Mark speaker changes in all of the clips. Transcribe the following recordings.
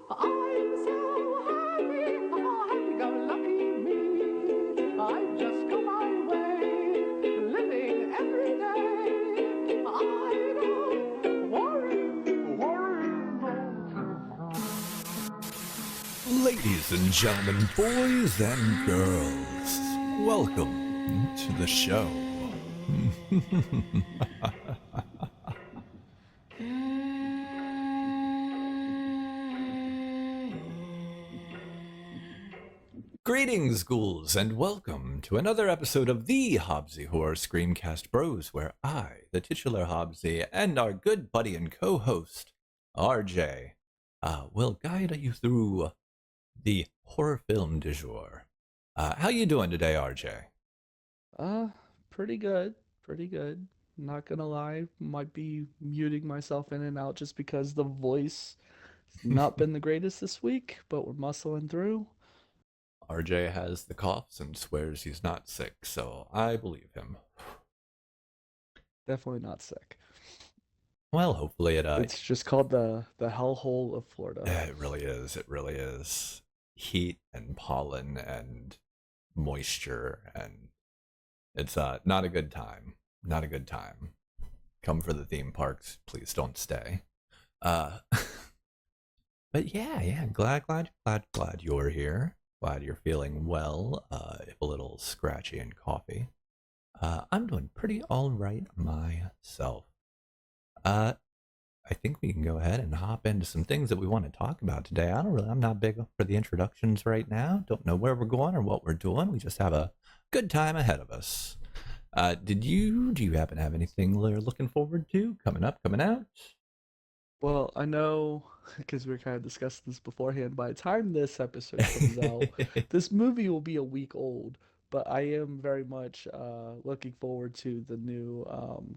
Speaker 1: I'm so happy, oh, happy-go-lucky me. I just go my way, living every day. I don't
Speaker 2: Ladies and gentlemen, boys and girls, welcome to the show. Greetings, ghouls, and welcome to another episode of the Hobbesy Horror Screamcast Bros, where I, the titular Hobbesy, and our good buddy and co-host, RJ, will guide you through the horror film du jour. How you doing today, RJ?
Speaker 3: Uh, Pretty good. Pretty good. Not gonna lie, might be muting myself in and out just because the voice has not been the greatest this week, but we're muscling through.
Speaker 2: RJ has the coughs and swears he's not sick, so I believe him.
Speaker 3: Definitely not sick.
Speaker 2: Well, hopefully
Speaker 3: It's just called the hellhole of Florida.
Speaker 2: it really is. It really is. Heat and pollen and moisture, and it's not a good time. Not a good time. Come for the theme parks, please don't stay. Uh, but yeah, glad you're here. Glad you're feeling well. If a little scratchy and coffee. I'm doing pretty all right myself. Uh, I think we can go ahead and hop into some things that we want to talk about today. I'm not big for the introductions right now. Don't know where we're going or what we're doing. We just have a good time ahead of us. Do you happen to have anything you're looking forward to coming up, coming out?
Speaker 3: Well, I know because we were kind of discussing this beforehand. By the time this episode comes out, this movie will be a week old. But I am very much looking forward to the new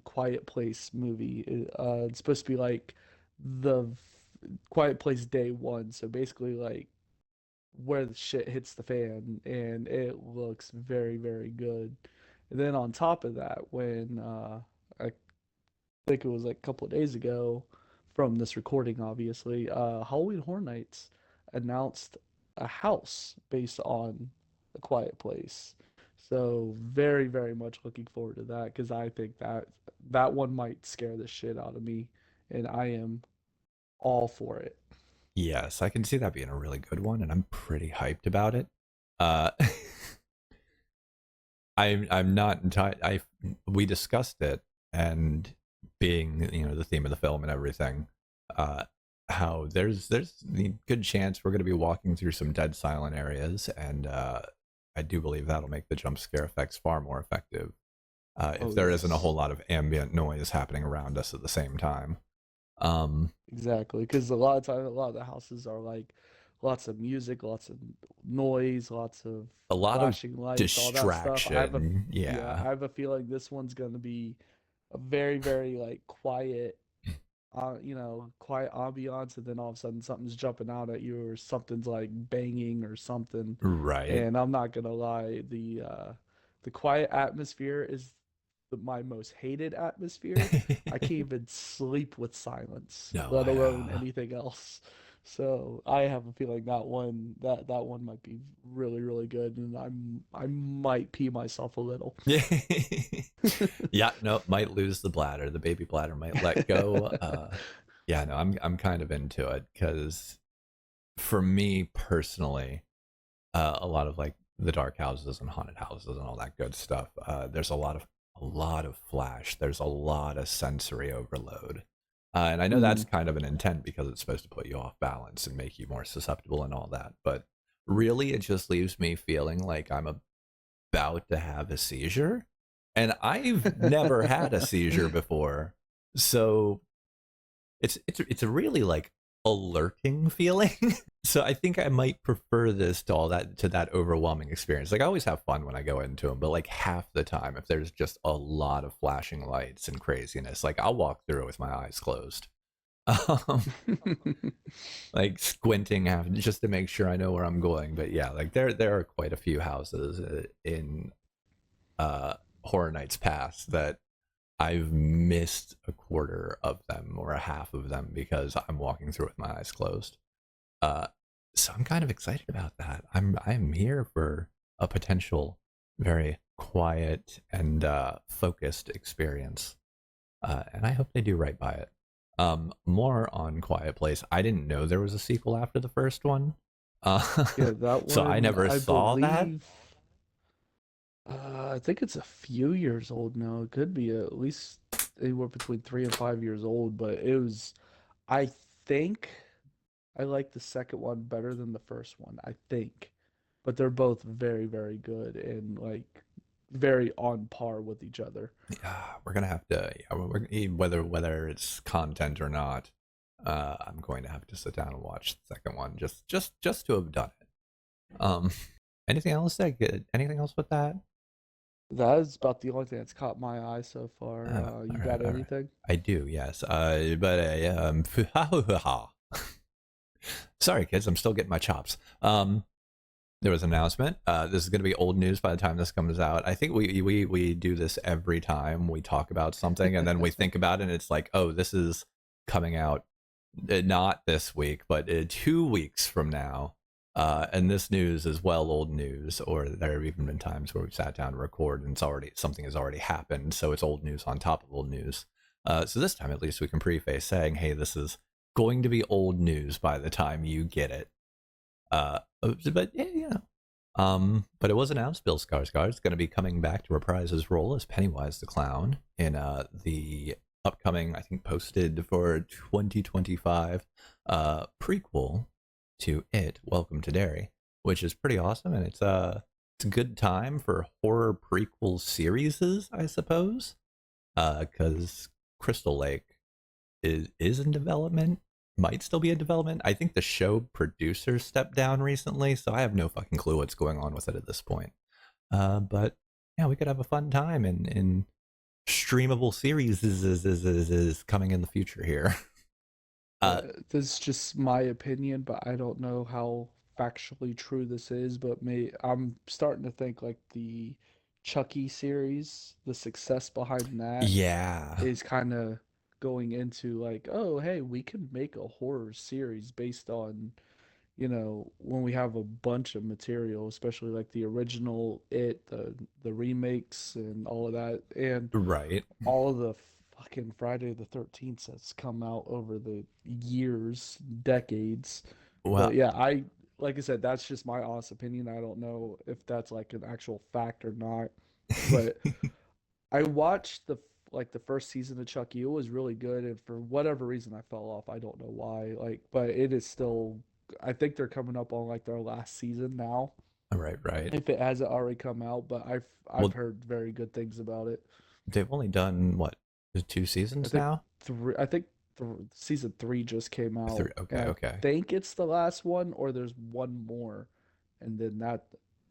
Speaker 3: Quiet Place movie. It's supposed to be like Quiet Place Day One, so basically like where the shit hits the fan, and it looks very, very good. And then on top of that, when I think it was like a couple of days ago from this recording, obviously, Halloween Horror Nights announced a house based on A Quiet Place. So very, very much looking forward to that because I think that one might scare the shit out of me, and I am all for it.
Speaker 2: Yes, I can see that being a really good one, and I'm pretty hyped about it. Uh, I'm not entirely. We discussed it, and being the theme of the film and everything. Uh, how there's the good chance we're going to be walking through some dead silent areas, and I do believe that'll make the jump scare effects far more effective.
Speaker 3: Oh
Speaker 2: If there isn't a
Speaker 3: yes.
Speaker 2: whole lot of ambient noise happening around us at the same time. Um,
Speaker 3: Exactly, because a lot of times, a lot of the houses are like lots of music, lots of noise, lots of
Speaker 2: a lot of
Speaker 3: flashing lights, all that stuff.
Speaker 2: distraction.
Speaker 3: Yeah,
Speaker 2: Yeah.
Speaker 3: I have a feeling this one's gonna be a very, very like quiet, quiet ambiance, and then all of a sudden something's jumping out at you, or something's like banging or something.
Speaker 2: Right.
Speaker 3: And I'm not gonna lie, the quiet atmosphere is my most hated atmosphere. I can't even sleep with silence,
Speaker 2: No,
Speaker 3: let alone anything else. So I have a feeling that one might be really, really good, and I might pee myself a little.
Speaker 2: yeah. Yeah, no, might lose the bladder. The baby bladder might let go. Yeah, no, I'm kind of into it because for me personally, a lot of like the dark houses and haunted houses and all that good stuff. There's a lot of flash. There's a lot of sensory overload. And I know that's
Speaker 3: Mm,
Speaker 2: kind of an intent because it's supposed to put you off balance and make you more susceptible and all that. But really, it just leaves me feeling like I'm about to have a seizure. And I've never had a seizure before. So it's a really like alerting feeling. So I think I might prefer this to all that to that overwhelming experience. Like I always have fun when I go into them, but like half the time, if there's just a lot of flashing lights and craziness, like I'll walk through it with my eyes closed, um, like squinting half just to make sure I know where I'm going. But yeah, like there are quite a few houses in Horror Nights past that I've missed a quarter of them or a half of them because I'm walking through with my eyes closed. Uh, so I'm kind of excited about that. I'm here for a potential very quiet and focused experience, and I hope they do right by it. More on Quiet Place. I didn't know there was a sequel after the first one,
Speaker 3: Yeah, that
Speaker 2: so I
Speaker 3: one,
Speaker 2: never
Speaker 3: I
Speaker 2: saw that.
Speaker 3: believe, I think it's a few years old now. It could be at least anywhere between 3 and 5 years old, but it was, I think I like the second one better than the first one, I think. But they're both very, very good and like very on par with each other.
Speaker 2: Yeah, we're gonna have to. Yeah, whether it's content or not, I'm going to have to sit down and watch the second one just to have done it. Um, anything else? Anything else with that?
Speaker 3: That is about the only thing that's caught my eye so far.
Speaker 2: Oh,
Speaker 3: You
Speaker 2: all right,
Speaker 3: got
Speaker 2: all right.
Speaker 3: anything?
Speaker 2: I do, yes. Sorry, kids, I'm still getting my chops. There was an announcement. This is going to be old news by the time this comes out. I think we do this every time we talk about something, and then we think about it, and it's like, oh, this is coming out not this week, but 2 weeks from now. And this news is well old news, or there have even been times where we've sat down to record and something has already happened, so it's old news on top of old news. So this time at least we can preface saying, hey, this is going to be old news by the time you get it. But yeah, but it was announced Bill Skarsgård is going to be coming back to reprise his role as Pennywise the Clown in the upcoming, I think posted for 2025 prequel to It, Welcome to Derry, which is pretty awesome, and it's a good time for horror prequel series, I suppose, because Crystal Lake is in development, might still be in development. I think the show producer stepped down recently, so I have no fucking clue what's going on with it at this point. But yeah, we could have a fun time in streamable series is coming in the future here.
Speaker 3: This is just my opinion, but I don't know how factually true this is. But I'm starting to think like the Chucky series, the success behind that
Speaker 2: Yeah,
Speaker 3: is kind of going into like, oh, hey, we can make a horror series based on, when we have a bunch of material, especially like the original It, the remakes and all of that, and
Speaker 2: right.
Speaker 3: all of the fucking Friday the 13th that's come out over the years, decades. But
Speaker 2: Well,
Speaker 3: yeah, like I said, that's just my honest opinion. I don't know if that's like an actual fact or not. But I watched the first season of Chucky. It was really good, and for whatever reason I fell off. I don't know why. Like, but it is still. I think they're coming up on like their last season now,
Speaker 2: right.
Speaker 3: if it hasn't already come out. But I've
Speaker 2: Well,
Speaker 3: heard very good things about it.
Speaker 2: they've only done what, 2 seasons
Speaker 3: I think
Speaker 2: now?
Speaker 3: season three just came out,
Speaker 2: Three. Okay,
Speaker 3: and I
Speaker 2: okay.
Speaker 3: think it's the last one, or there's one more, and then that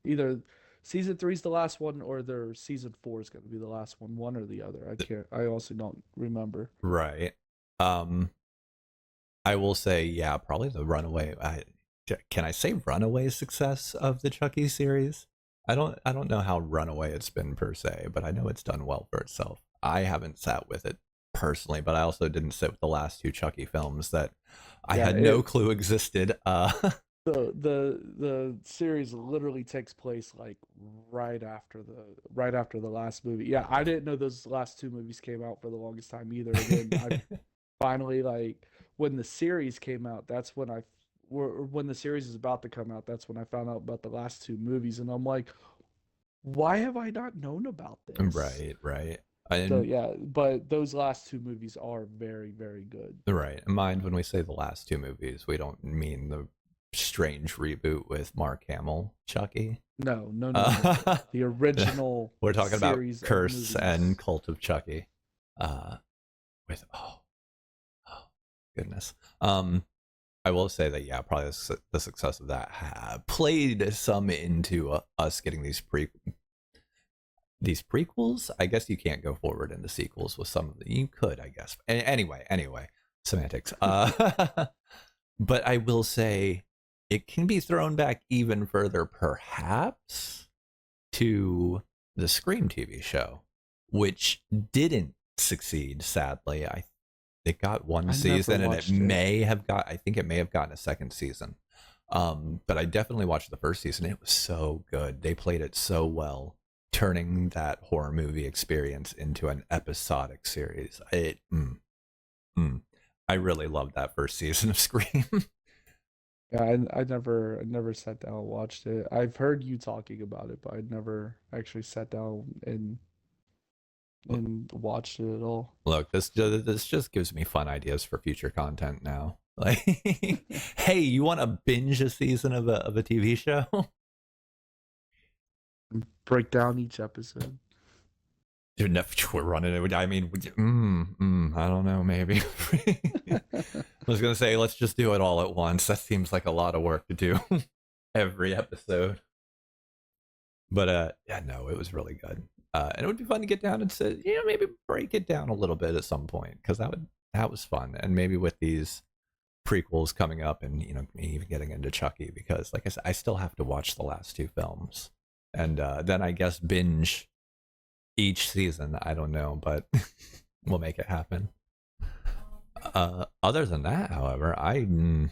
Speaker 3: either season three's the last one, or their season four is going to be the last one or the other. I can't. I also don't remember.
Speaker 2: Right. Um, I will say, yeah, probably the runaway. Can I say runaway success of the Chucky series? I don't know how runaway it's been per se, but I know it's done well for itself. I haven't sat with it personally, but I also didn't sit with the last two Chucky films that I
Speaker 3: Yeah,
Speaker 2: had no
Speaker 3: it
Speaker 2: clue existed.
Speaker 3: the series literally takes place like right after the last movie. Yeah, I didn't know those last two movies came out for the longest time either. And then I finally, like, when the series came out, that's when when the series is about to come out, that's when I found out about the last two movies, and I'm like, why have I not known about this?
Speaker 2: Right.
Speaker 3: So
Speaker 2: And
Speaker 3: yeah, but those last two movies are very, very good.
Speaker 2: right. Mind when we say the last two movies, we don't mean the strange reboot with Mark Hamill, Chucky.
Speaker 3: No, no, no, no, no.
Speaker 2: Uh,
Speaker 3: The original
Speaker 2: we're talking about
Speaker 3: series of
Speaker 2: Curse and
Speaker 3: movies.
Speaker 2: Cult of Chucky. Uh, with oh goodness. I will say that yeah, probably the success of that played some into us getting these prequels. I guess you can't go forward into sequels with some of them. You could, I guess. Anyway, semantics. But I will say it can be thrown back even further, perhaps, to the Scream TV show, which didn't succeed, sadly. I It got one
Speaker 3: I never
Speaker 2: season, and
Speaker 3: watched it.
Speaker 2: I think it may have gotten a second season. But I definitely watched the first season. It was so good. They played it so well, turning that horror movie experience into an episodic series. I really loved that first season of Scream.
Speaker 3: Yeah, I never sat down and watched it. I've heard you talking about it, but I never actually sat down and watched it at all.
Speaker 2: Look, this just gives me fun ideas for future content now. Like, hey, you want to binge a season of a TV show?
Speaker 3: Break down each episode.
Speaker 2: Dude, we're running it. I mean, I don't know. Maybe. I was gonna say let's just do it all at once. That seems like a lot of work to do every episode. But yeah, no, it was really good. And it would be fun to get down and say, maybe break it down a little bit at some point, because that was fun. And maybe with these prequels coming up, and even getting into Chucky, because like I said, I still have to watch the last two films, and then I guess binge each season. I don't know, but we'll make it happen. Other than that, however, I don't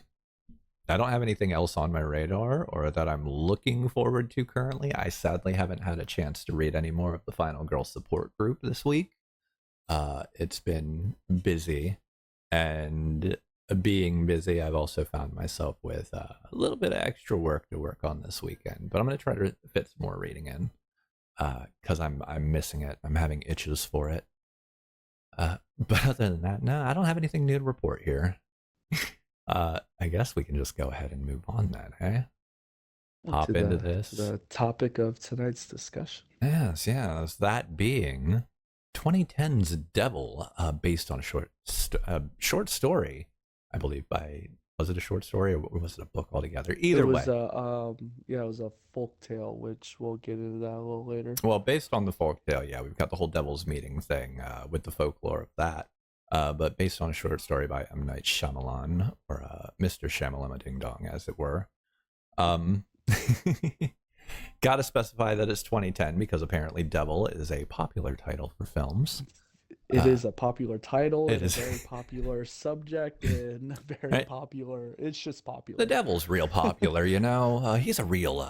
Speaker 2: have anything else on my radar or that I'm looking forward to currently. I sadly haven't had a chance to read any more of the Final Girl support group this week. It's been busy, and being busy, I've also found myself with a little bit of extra work to work on this weekend. But I'm going to try to fit some more reading in, because I'm missing it. I'm having itches for it. But other than that, no, I don't have anything new to report here. I guess we can just go ahead and move on then, eh? Hop
Speaker 3: To
Speaker 2: into
Speaker 3: the
Speaker 2: this.
Speaker 3: the topic of tonight's discussion.
Speaker 2: Yes, that being 2010's Devil, based on a short story, I believe, was it a short story or was it a book altogether? Either
Speaker 3: It was
Speaker 2: way.
Speaker 3: it was a folk tale, which we'll get into that a little later.
Speaker 2: Well, based on the folktale, yeah, we've got the whole Devil's Meeting thing with the folklore of that. But based on a short story by M. Night Shyamalan, or Mr. Shyamalama Ding Dong, as it were. Gotta specify that it's 2010, because apparently Devil is a popular title for films.
Speaker 3: It is a popular title,
Speaker 2: it
Speaker 3: and
Speaker 2: is.
Speaker 3: a very popular subject, and very
Speaker 2: Right.
Speaker 3: popular. It's just popular.
Speaker 2: The Devil's real popular, he's a real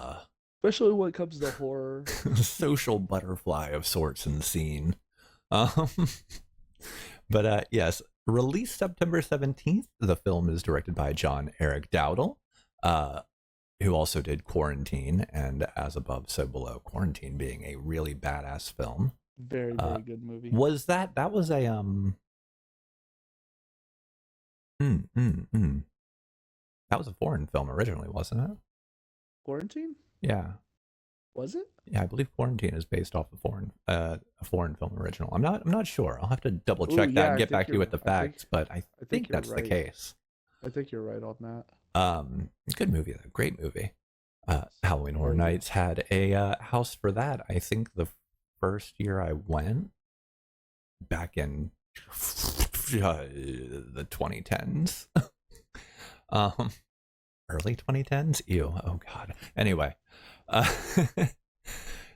Speaker 3: Especially when it comes to horror.
Speaker 2: social butterfly of sorts in the scene. But yes, released September 17th. The film is directed by John Eric Dowdle, who also did Quarantine and As Above, So Below. Quarantine being a really badass film.
Speaker 3: Very, very good movie.
Speaker 2: That was a that was a foreign film originally, wasn't it?
Speaker 3: Quarantine?
Speaker 2: Yeah.
Speaker 3: Was it?
Speaker 2: Yeah, I believe Quarantine is based off a foreign film original. I'm not sure. I'll have to double check that
Speaker 3: yeah, I
Speaker 2: and get
Speaker 3: think
Speaker 2: back to you with the
Speaker 3: I think-
Speaker 2: facts, but I think
Speaker 3: you're
Speaker 2: that's the
Speaker 3: right.
Speaker 2: case.
Speaker 3: I think you're right on that.
Speaker 2: Good movie though. Great movie. Halloween Horror
Speaker 3: Oh, yeah.
Speaker 2: Nights had a house for that. I think the first year I went, back in the 2010s. Early 2010s. Ew. Oh god. Anyway, the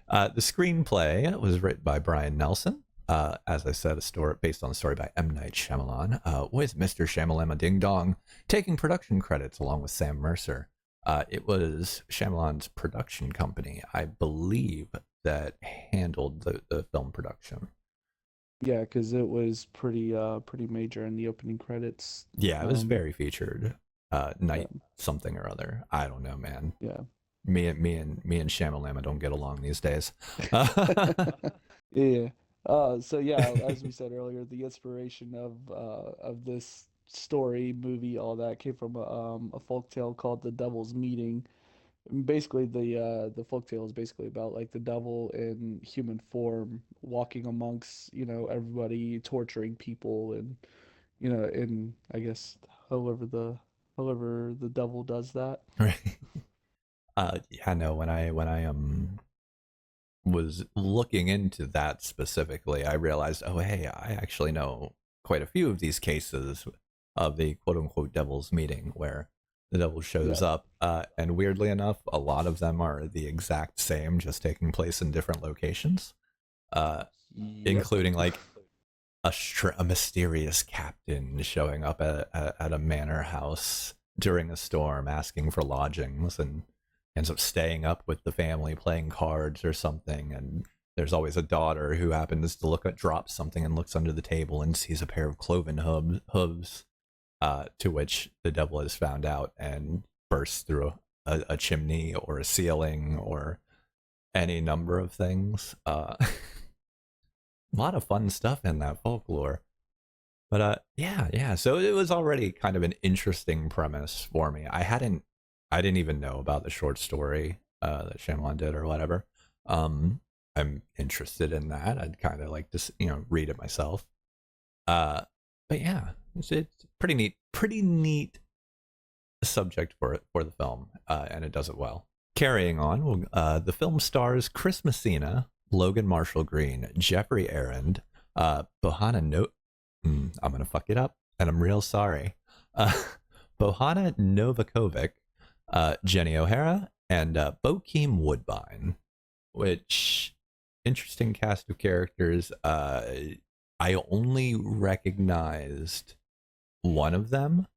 Speaker 2: screenplay was written by Brian Nelson. As I said, a story based on a story by M. Night Shyamalan, with Mr. Shyamalama Ding Dong taking production credits along with Sam Mercer. It was Shyamalan's production company, I believe, that handled the film production.
Speaker 3: Yeah, because it was pretty major in the opening credits.
Speaker 2: Yeah, it was very featured. Night something or other. I don't know, man.
Speaker 3: Yeah.
Speaker 2: Me and Shyamalama don't get along these days.
Speaker 3: Yeah. So yeah, as we said earlier, the inspiration of this story, movie, all that came from a folktale called The Devil's Meeting. And basically, the folktale is basically about like the devil in human form walking amongst, everybody, torturing people, and and I guess however the devil does that.
Speaker 2: Right. Yeah, no, when I was looking into that specifically, I realized, oh hey, I actually know quite a few of these cases of the quote unquote devil's meeting where the devil shows up, and weirdly enough, a lot of them are the exact same, just taking place in different locations,
Speaker 3: Yep.
Speaker 2: including like a mysterious captain showing up at a manor house during a storm, asking for lodgings, and ends up staying up with the family playing cards or something. And there's always a daughter who happens to drops something and looks under the table and sees a pair of cloven hooves, to which the devil is found out and bursts through a chimney or a ceiling or any number of things. A lot of fun stuff in that folklore. But yeah. So it was already kind of an interesting premise for me. I didn't even know about the short story that Shyamalan did or whatever. I'm interested in that. I'd kind of like to read it myself. But yeah, it's pretty neat subject for the film, and it does it well. Carrying on, the film stars Chris Messina, Logan Marshall Green, Jeffrey Arend, Bohana I'm gonna fuck it up, and I'm real sorry. Bohana Novakovic, Jenny O'Hara, and Bokeem Woodbine. Which interesting cast of characters. I only recognized one of them,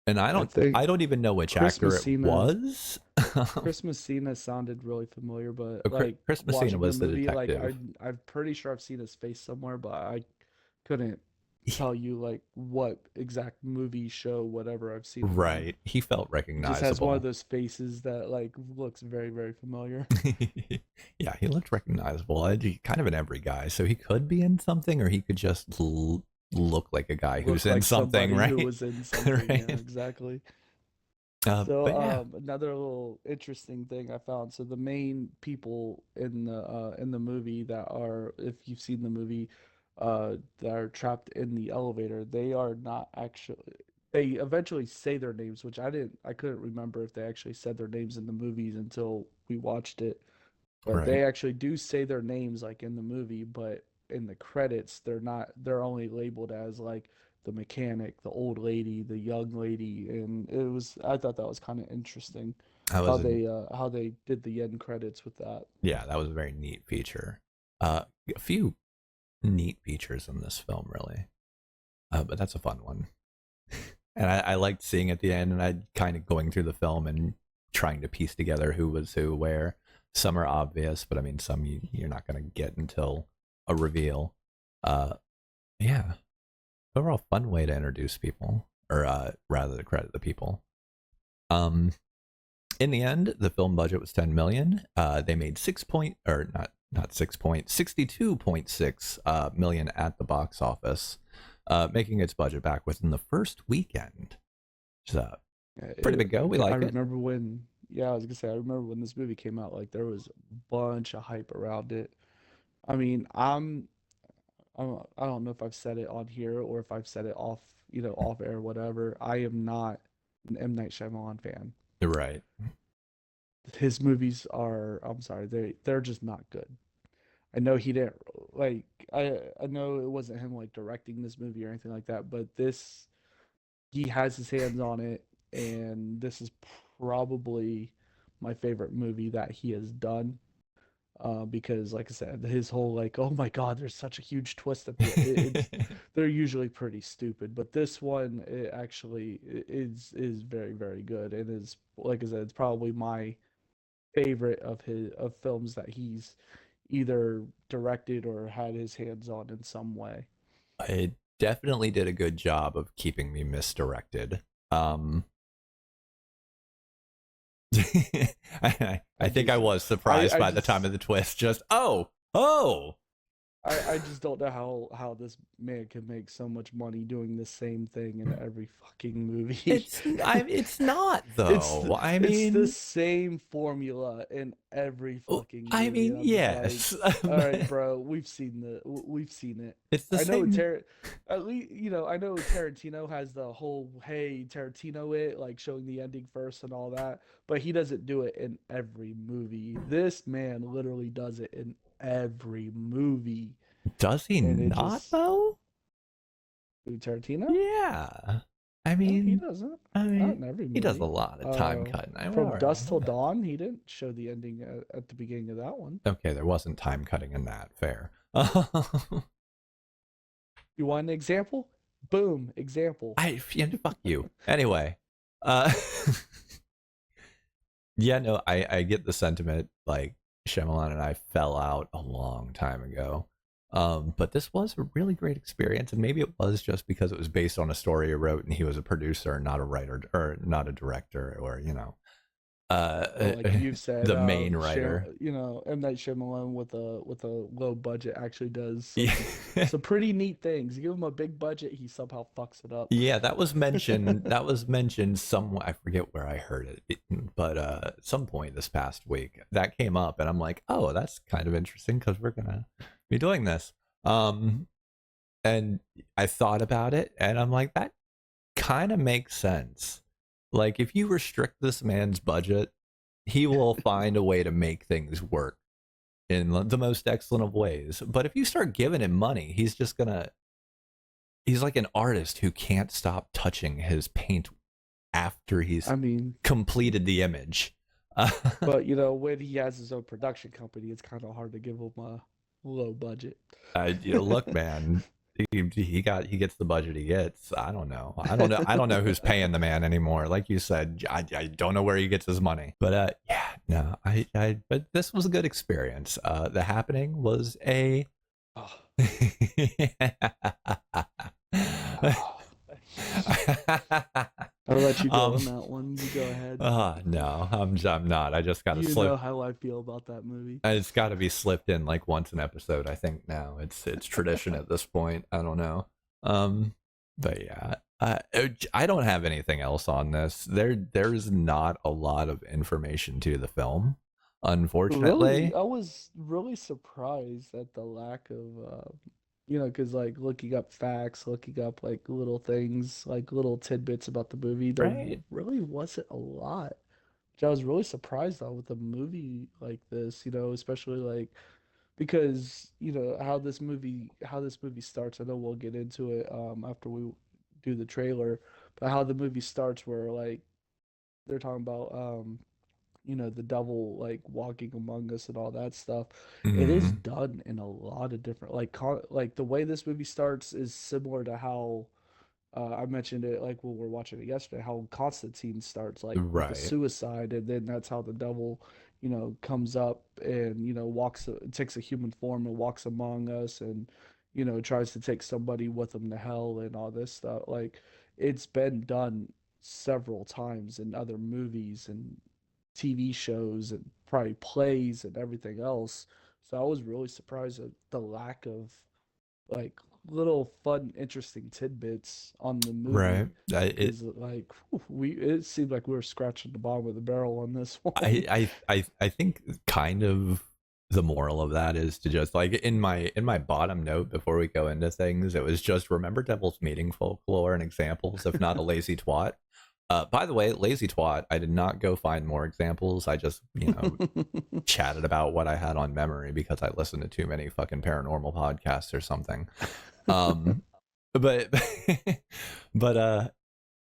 Speaker 2: and I don't even know which
Speaker 3: Chris
Speaker 2: actor
Speaker 3: Messina,
Speaker 2: it was.
Speaker 3: Chris Messina sounded really familiar, but
Speaker 2: Chris Messina
Speaker 3: watching
Speaker 2: was the
Speaker 3: movie,
Speaker 2: detective.
Speaker 3: I'm pretty sure I've seen his face somewhere, but I couldn't tell you like what exact movie, show, whatever I've seen him in.
Speaker 2: Right, he felt
Speaker 3: He just has one of
Speaker 2: recognizable.
Speaker 3: those faces that like looks very, very familiar.
Speaker 2: Yeah, he looked recognizable. Kind of an every guy, so he could be in something, or he could just look like a guy who's
Speaker 3: Look
Speaker 2: in
Speaker 3: like
Speaker 2: something,
Speaker 3: somebody who
Speaker 2: right?
Speaker 3: was in something. Yeah,
Speaker 2: Right.
Speaker 3: exactly.
Speaker 2: But
Speaker 3: So
Speaker 2: yeah,
Speaker 3: another little interesting thing I found. So the main people in the movie that are, if you've seen the movie, that are trapped in the elevator, they are not actually, they eventually say their names, which I couldn't remember if they actually said their names in the movies until we watched it. But
Speaker 2: right.
Speaker 3: they actually do say their names like in the movie, but in the credits they're only labeled as like the mechanic, the old lady, the young lady, and I thought that was kind of interesting
Speaker 2: That was a
Speaker 3: how they did the end credits with that.
Speaker 2: Yeah, that was a very neat feature. A few neat features in this film, really. But that's a fun one. And I liked seeing at the end, and I kind of going through the film and trying to piece together who was who, where. Some are obvious, but I mean, some you're not going to get until a reveal. Yeah, overall fun way to introduce people, or rather, to credit the people. In the end, the film budget was 10 million. They made 62.6 million at the box office, making its budget back within the first weekend. So
Speaker 3: Yeah,
Speaker 2: pretty big go. We
Speaker 3: I
Speaker 2: like it.
Speaker 3: remember when, yeah, I was gonna say, I remember when this movie came out, like there was a bunch of hype around it. I mean, I don't know if I've said it on here or if I've said it off, off air, whatever. I am not an M. Night Shyamalan fan.
Speaker 2: Right.
Speaker 3: His movies are, I'm sorry, they're just not good. I know he didn't like I know it wasn't him like directing this movie or anything like that, but this he has his hands on it, and this is probably my favorite movie that he has done. Because like I said, his whole like, oh my God, there's such a huge twist at the it's they're usually pretty stupid, but this one it actually is very, very good, and is, like I said, it's probably my favorite of films that he's either directed or had his hands on in some way.
Speaker 2: It definitely did a good job of keeping me misdirected. I
Speaker 3: I
Speaker 2: think I
Speaker 3: just
Speaker 2: was surprised
Speaker 3: I
Speaker 2: by the time
Speaker 3: just
Speaker 2: of the twist. Just oh,
Speaker 3: I just don't know how this man can make so much money doing the same thing in every fucking movie.
Speaker 2: it's not
Speaker 3: It's
Speaker 2: though. I
Speaker 3: it's the
Speaker 2: mean,
Speaker 3: same formula in every fucking
Speaker 2: I
Speaker 3: movie,
Speaker 2: mean,
Speaker 3: and I'm just like,
Speaker 2: yes,
Speaker 3: all right, bro, we've seen it.
Speaker 2: it's the
Speaker 3: I know
Speaker 2: same.
Speaker 3: at least I know Tarantino has the whole hey Tarantino it like showing the ending first and all that, but he doesn't do it in every movie. This man literally does it in every movie,
Speaker 2: Does he
Speaker 3: and it
Speaker 2: not
Speaker 3: just
Speaker 2: though?
Speaker 3: Tarantino?
Speaker 2: Yeah. I
Speaker 3: No, he
Speaker 2: mean,
Speaker 3: doesn't.
Speaker 2: I
Speaker 3: Not
Speaker 2: mean,
Speaker 3: in every
Speaker 2: he does a
Speaker 3: movie.
Speaker 2: lot of time cutting.
Speaker 3: From Dusk Till Dawn, he didn't show the ending at the beginning of that one.
Speaker 2: Okay, there wasn't time cutting in that. Fair.
Speaker 3: You want an example? Boom, example.
Speaker 2: Fuck you. Anyway, uh, yeah, no, I get the sentiment. Like Shyamalan and I fell out a long time ago. But this was a really great experience, and maybe it was just because it was based on a story he wrote, and he was a producer, not a writer, or not a director, or
Speaker 3: Well, like you've said,
Speaker 2: the main writer.
Speaker 3: M. Night Shyamalan with a low budget actually does
Speaker 2: Yeah.
Speaker 3: some pretty neat things. You give him a big budget, he somehow fucks it up.
Speaker 2: Yeah, that was mentioned. That was mentioned somewhere. I forget where I heard it, but at some point this past week that came up, and I'm like, oh, that's kind of interesting because we're gonna be doing this. And I thought about it, and I'm like, that kind of makes sense. Like, if you restrict this man's budget, he will find a way to make things work in the most excellent of ways. But if you start giving him money, he's like an artist who can't stop touching his paint after he's
Speaker 3: I mean,
Speaker 2: completed the image.
Speaker 3: but when he has his own production company, it's kind of hard to give him a low budget.
Speaker 2: Look, man, he gets the budget he gets. I don't know. I don't know who's paying the man anymore. Like you said, I don't know where he gets his money. But yeah, no, but this was a good experience. The Happening was a
Speaker 3: Oh. I'll let you go on that one. You go ahead.
Speaker 2: No, I'm not. I just gotta
Speaker 3: You
Speaker 2: slip.
Speaker 3: know how I feel about that movie.
Speaker 2: It's got to be slipped in like once an episode. I think now it's tradition at this point. I don't know. But yeah, I don't have anything else on this. There's not a lot of information to the film, unfortunately.
Speaker 3: Really, I was really surprised at the lack of, because like looking up facts, looking up like little things, like little tidbits about the movie, there
Speaker 2: Right.
Speaker 3: really wasn't a lot. Which I was really surprised on with a movie like this, especially like because how this movie starts. I know we'll get into it after we do the trailer, but how the movie starts, where like they're talking about the devil like walking among us and all that stuff. It is
Speaker 2: Mm,
Speaker 3: done in a lot of different like the way this movie starts is similar to how I mentioned it like when we were watching it yesterday, how Constantine starts like with the
Speaker 2: right.
Speaker 3: suicide, and then that's how the devil, comes up and walks, takes a human form and walks among us, and tries to take somebody with him to hell and all this stuff. Like it's been done several times in other movies and TV shows and probably plays and everything else. So I was really surprised at the lack of like little fun, interesting tidbits on the movie
Speaker 2: Right. It
Speaker 3: because like it seemed like we were scratching the bottom of the barrel on this one.
Speaker 2: I think kind of the moral of that is to just like in my bottom note before we go into things, it was just remember Devil's Meeting folklore and examples, if not a lazy twat. By the way, lazy twat, I did not go find more examples. I just, chatted about what I had on memory because I listened to too many fucking paranormal podcasts or something. Um, but but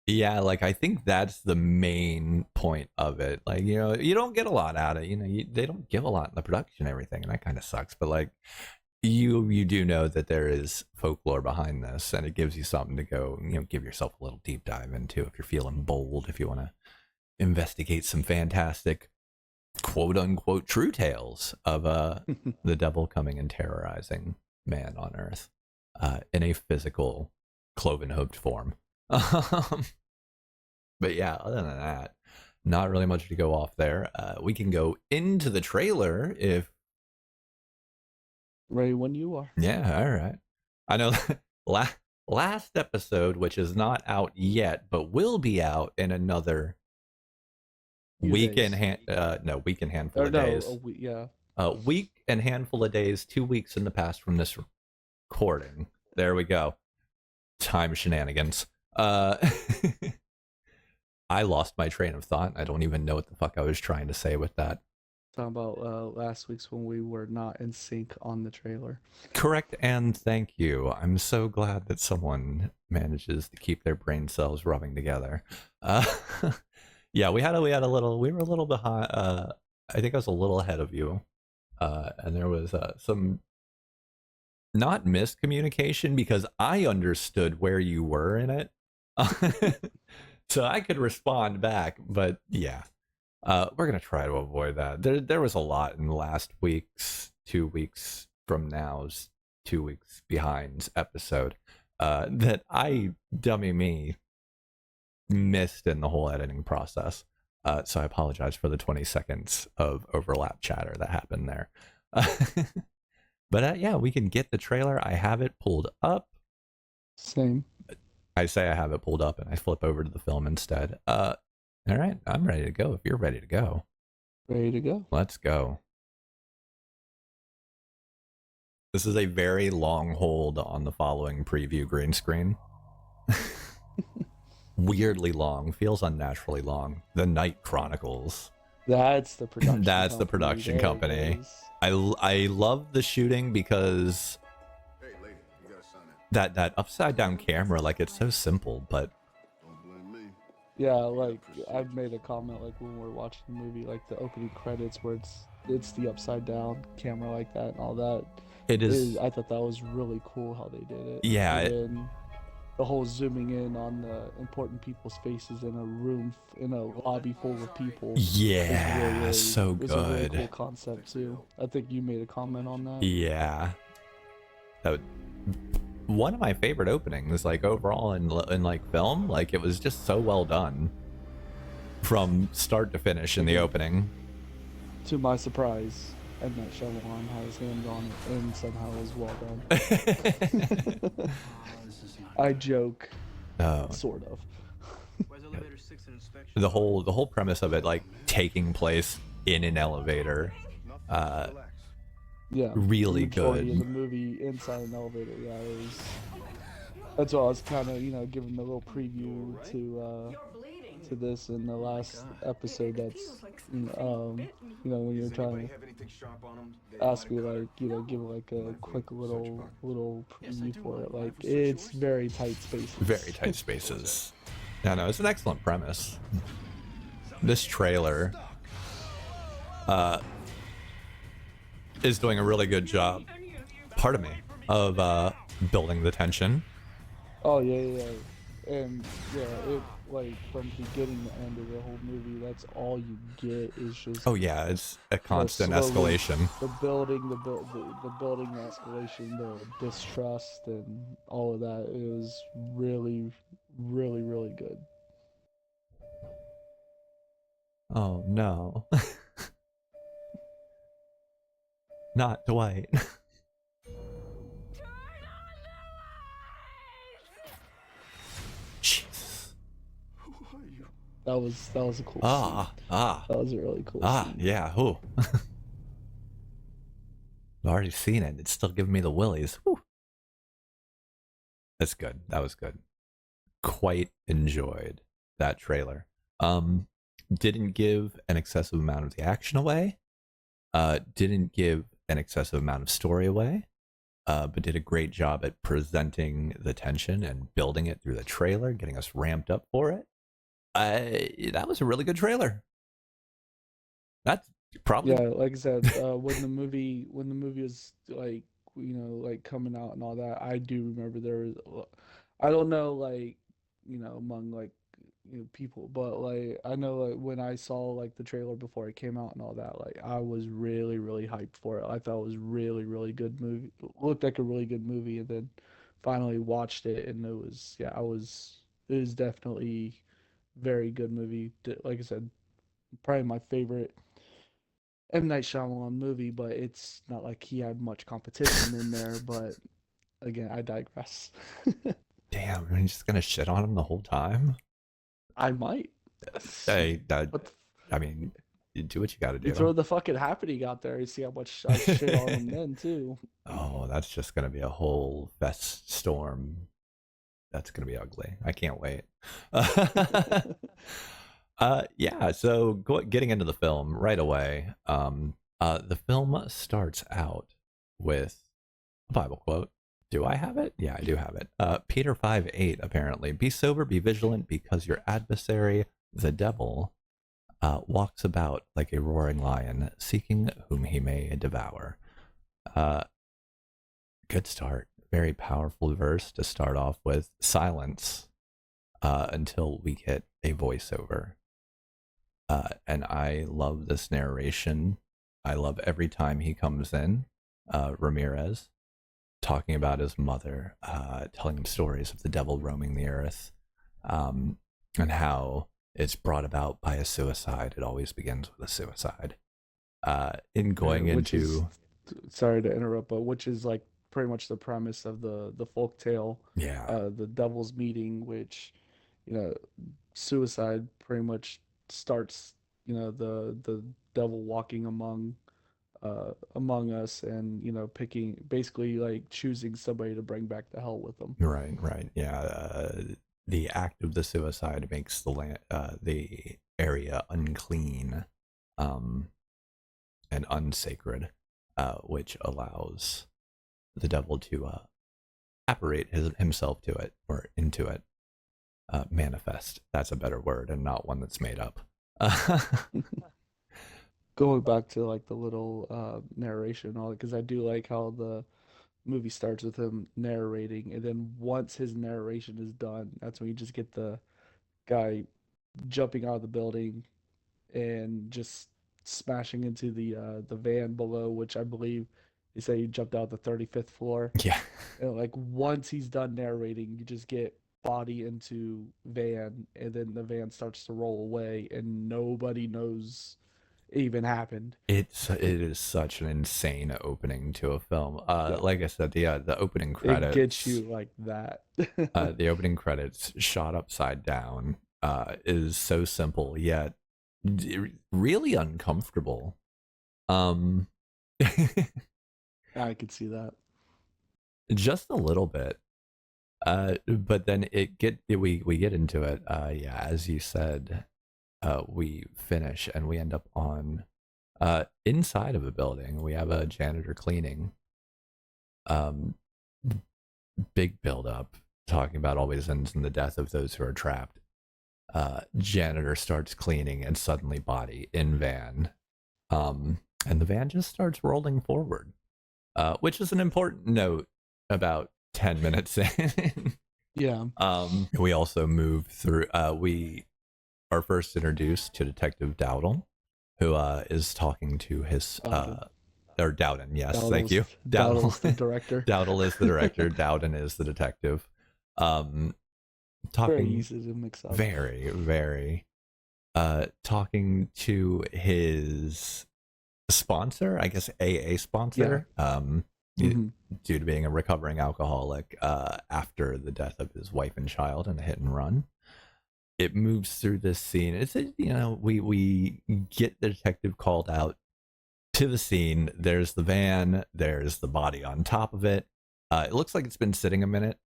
Speaker 2: yeah, like I think that's the main point of it. Like, you don't get a lot out of it. They don't give a lot in the production and everything, and that kind of sucks. But like, you do know that there is folklore behind this, and it gives you something to go, give yourself a little deep dive into if you're feeling bold, if you want to investigate some fantastic quote unquote true tales of the devil coming and terrorizing man on earth in a physical cloven hoofed form. But yeah, other than that, not really much to go off there. We can go into the trailer if.
Speaker 3: Ready when you are.
Speaker 2: Yeah, all right. I know last episode, which is not out yet, but will be out in another
Speaker 3: Few
Speaker 2: week
Speaker 3: days.
Speaker 2: week and handful
Speaker 3: Or
Speaker 2: of
Speaker 3: no,
Speaker 2: days.
Speaker 3: yeah.
Speaker 2: Week and handful of days, 2 weeks in the past from this recording. There we go. Time shenanigans. I lost my train of thought. I don't even know what the fuck I was trying to say with that.
Speaker 3: Talking about last week's when we were not in sync on the trailer.
Speaker 2: Correct, and thank you. I'm so glad that someone manages to keep their brain cells rubbing together. Yeah, we were a little behind. I think I was a little ahead of you, and there was some not miscommunication because I understood where you were in it. So I could respond back, but yeah. We're gonna try to avoid that. There was a lot in the last week's 2 weeks from now's 2 weeks behind's episode that I, dummy me, missed in the whole editing process. So I apologize for the 20 seconds of overlap chatter that happened there. But yeah, we can get the trailer. I have it pulled up.
Speaker 3: Same.
Speaker 2: I say I have it pulled up and I flip over to the film instead. All right, I'm ready to go. If you're ready to go,
Speaker 3: Ready to go.
Speaker 2: let's go. This is a very long hold on the following preview green screen. Weirdly long, feels unnaturally long. The Night Chronicles.
Speaker 3: That's the production.
Speaker 2: That's the
Speaker 3: company.
Speaker 2: production
Speaker 3: There it
Speaker 2: company.
Speaker 3: is.
Speaker 2: I love the shooting because
Speaker 4: Hey, lady, you gotta sign it.
Speaker 2: that upside down camera, like it's so simple, but
Speaker 4: Don't blame me.
Speaker 3: Yeah, like I made a comment like when we were watching the movie, like the opening credits where it's the upside down camera like that and all that.
Speaker 2: it is.
Speaker 3: I thought that was really cool how they did it.
Speaker 2: Yeah,
Speaker 3: And then the whole zooming in on the important people's faces in a room in a lobby full of people.
Speaker 2: Yeah, so
Speaker 3: It was a really
Speaker 2: good.
Speaker 3: cool concept too. I think you made a comment on that.
Speaker 2: Yeah, that one of my favorite openings, like overall in like film. Like it was just so well done from start to finish in the opening.
Speaker 3: To my surprise, M. Night Shyamalan had his hands on it and somehow it was well done. I joke,
Speaker 2: Oh,
Speaker 3: sort of.
Speaker 2: the whole premise of it, like taking place in an elevator,
Speaker 4: Relax.
Speaker 3: Yeah.
Speaker 2: really
Speaker 3: the majority
Speaker 2: good.
Speaker 3: of the movie inside an elevator. Yeah, it was. That's why I was kind of giving the little preview to this in the last episode. That's when you're trying to
Speaker 4: Have anything sharp on 'em?
Speaker 3: ask me like give like a quick little preview for it. Like it's very tight spaces.
Speaker 2: Very tight spaces. No, it's an excellent premise. This trailer is doing a really good job, pardon me, of building the tension.
Speaker 3: Oh yeah. And yeah, it like from beginning to end of the whole movie, that's all you get is just
Speaker 2: Oh yeah, it's a constant
Speaker 3: slowly-
Speaker 2: escalation.
Speaker 3: the building, the building escalation, the distrust, and all of that. It was really, really, really good.
Speaker 2: Oh no. Not Dwight. Jesus.
Speaker 4: Who are you?
Speaker 3: That was a cool scene.
Speaker 2: Ah,
Speaker 3: That was a really cool scene.
Speaker 2: yeah. Who? I've already seen it. It's still giving me the willies. Whew. That's good. That was good. Quite enjoyed that trailer. Didn't give an excessive amount of the action away. Didn't give an excessive amount of story away. But did a great job at presenting the tension and building it through the trailer, getting us ramped up for it. That was a really good trailer. That's probably
Speaker 3: Yeah, like I said, when the movie was like like coming out and all that, I do remember there was I don't know like among like people, but like I know like when I saw like the trailer before it came out and all that, like I was really really hyped for it. I thought it was really really good movie. Looked like a really good movie, and then finally watched it, and it was it was definitely very good movie. Like I said, probably my favorite M. Night Shyamalan movie, but it's not like he had much competition in there. But again, I digress.
Speaker 2: damn. Are you just gonna shit on him the whole time?
Speaker 3: I might.
Speaker 2: Hey,
Speaker 3: What the
Speaker 2: I mean, you do what you got to
Speaker 3: You
Speaker 2: do.
Speaker 3: throw the fucking happening out there, you see how much I shit on him then too.
Speaker 2: Oh, that's just gonna be a whole fest storm. That's gonna be ugly. I can't wait. Yeah. So getting into the film right away. The film starts out with a Bible quote. Do I have it? Yeah, I do have it. Peter 5:8 apparently. Be sober, be vigilant, because your adversary, the devil, walks about like a roaring lion, seeking whom he may devour. Good start. Very powerful verse to start off with. Silence until we get a voiceover. And I love this narration. I love every time he comes in, Ramirez, talking about his mother, telling him stories of the devil roaming the earth, and how it's brought about by a suicide. It always begins with a suicide. In going
Speaker 3: which is,
Speaker 2: into
Speaker 3: sorry to interrupt, but which is like pretty much the premise of the folk tale,
Speaker 2: yeah,
Speaker 3: the devil's meeting, which, you know, suicide pretty much starts, you know, the devil walking among us, and, you know, picking, basically like choosing somebody to bring back to hell with them.
Speaker 2: right, yeah. The act of the suicide makes the area unclean, and unsacred, which allows the devil to apparate himself to it or into it. Manifest. That's a better word, and not one that's made up.
Speaker 3: Going back to like the little narration and all, because I do like how the movie starts with him narrating, and then once his narration is done, that's when you just get the guy jumping out of the building and just smashing into the van below, which I believe they say he jumped out the 35th floor.
Speaker 2: Yeah.
Speaker 3: And like once he's done narrating, you just get body into van, and then the van starts to roll away, and nobody knows it even happened.
Speaker 2: It is such an insane opening to a film.
Speaker 3: Yeah.
Speaker 2: Like I said, the opening
Speaker 3: It
Speaker 2: credits.
Speaker 3: gets you like that.
Speaker 2: The opening credits shot upside down is so simple yet really uncomfortable.
Speaker 3: I could see that.
Speaker 2: Just a little bit. But then we get into it. Yeah, as you said, we finish and we end up on inside of a building. We have a janitor cleaning. Big build up, talking about always ends in the death of those who are trapped. Janitor starts cleaning and suddenly body in van. And the van just starts rolling forward, which is an important note about 10 minutes in.
Speaker 3: Yeah.
Speaker 2: We also move through, we are first introduced to Detective Dowdle, who is talking to his, or Dowden, yes, thank you.
Speaker 3: Dowdle's the director.
Speaker 2: Dowdle is the director, Dowden is the detective.
Speaker 3: Very
Speaker 2: Talking
Speaker 3: easy to mix up.
Speaker 2: very, very, talking to his sponsor, I guess AA sponsor,
Speaker 3: Mhm.
Speaker 2: due to being a recovering alcoholic after the death of his wife and child in a hit and run. It moves through this scene. It's, you know, we get the detective called out to the scene. There's the van, there's the body on top of it. It looks like it's been sitting a minute,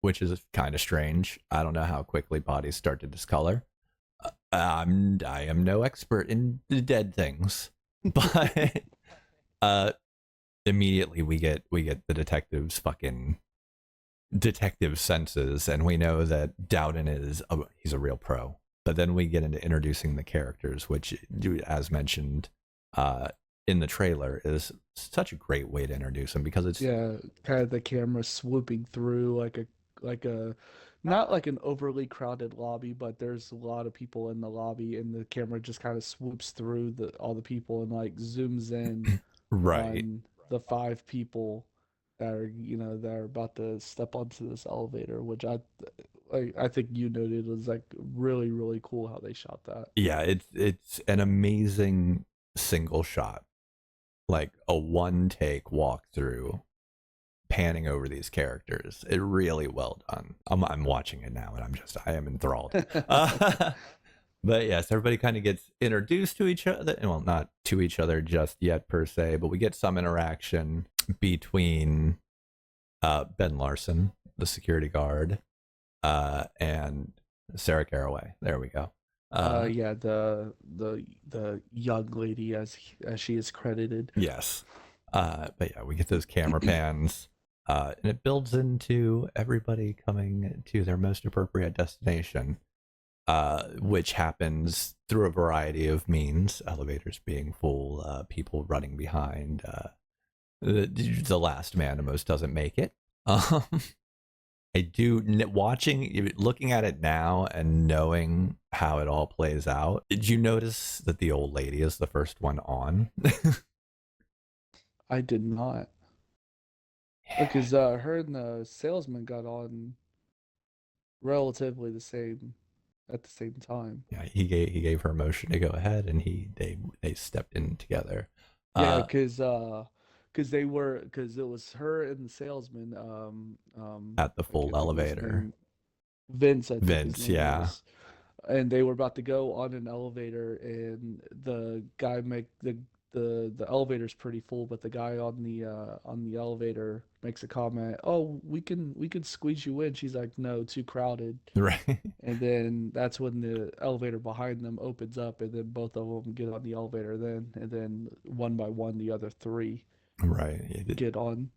Speaker 2: which is kind of strange. I don't know how quickly bodies start to discolor. I am no expert in the dead things, but immediately we get the detective's fucking detective senses, and we know that Dowden he's a real pro. But then we get into introducing the characters, which, as mentioned in the trailer, is such a great way to introduce them, because it's
Speaker 3: kind of the camera swooping through like a not like an overly crowded lobby, but there's a lot of people in the lobby, and the camera just kind of swoops through all the people and like zooms in
Speaker 2: right.
Speaker 3: on the 5 people that are, you know, that are about to step onto this elevator, which I think you noted was like really, really cool how they shot that.
Speaker 2: Yeah, it's an amazing single shot, like a one take walkthrough, panning over these characters. It really well done. I'm watching it now, and I am enthralled. But yes, everybody kind of gets introduced to each other. Well, not to each other just yet per se, but we get some interaction between Ben Larson, the security guard, and Sarah Caraway. There we go.
Speaker 3: Yeah, the young lady, as she is credited.
Speaker 2: Yes. But yeah, we get those camera pans, and it builds into everybody coming to their most appropriate destination, which happens through a variety of means, elevators being full, people running behind, The last man almost doesn't make it. Um, I do looking at it now and knowing how it all plays out. Did you notice that the old lady is the first one on?
Speaker 3: I did not. Because her and the salesman got on relatively the same at the same time.
Speaker 2: Yeah, he gave her motion to go ahead, and they stepped in together.
Speaker 3: Yeah,
Speaker 2: Uh,
Speaker 3: because it was her and the salesman.
Speaker 2: at the
Speaker 3: I
Speaker 2: full
Speaker 3: can't think of his
Speaker 2: elevator.
Speaker 3: name. Vince, I think his
Speaker 2: Vince,
Speaker 3: name
Speaker 2: yeah.
Speaker 3: was. And they were about to go on an elevator, and the guy make the elevator's pretty full, but the guy on the elevator makes a comment. Oh, we can squeeze you in. She's like, no, too crowded.
Speaker 2: Right.
Speaker 3: And then that's when the elevator behind them opens up, and then both of them get on the elevator. And then one by one, the other three
Speaker 2: Right.
Speaker 3: get on.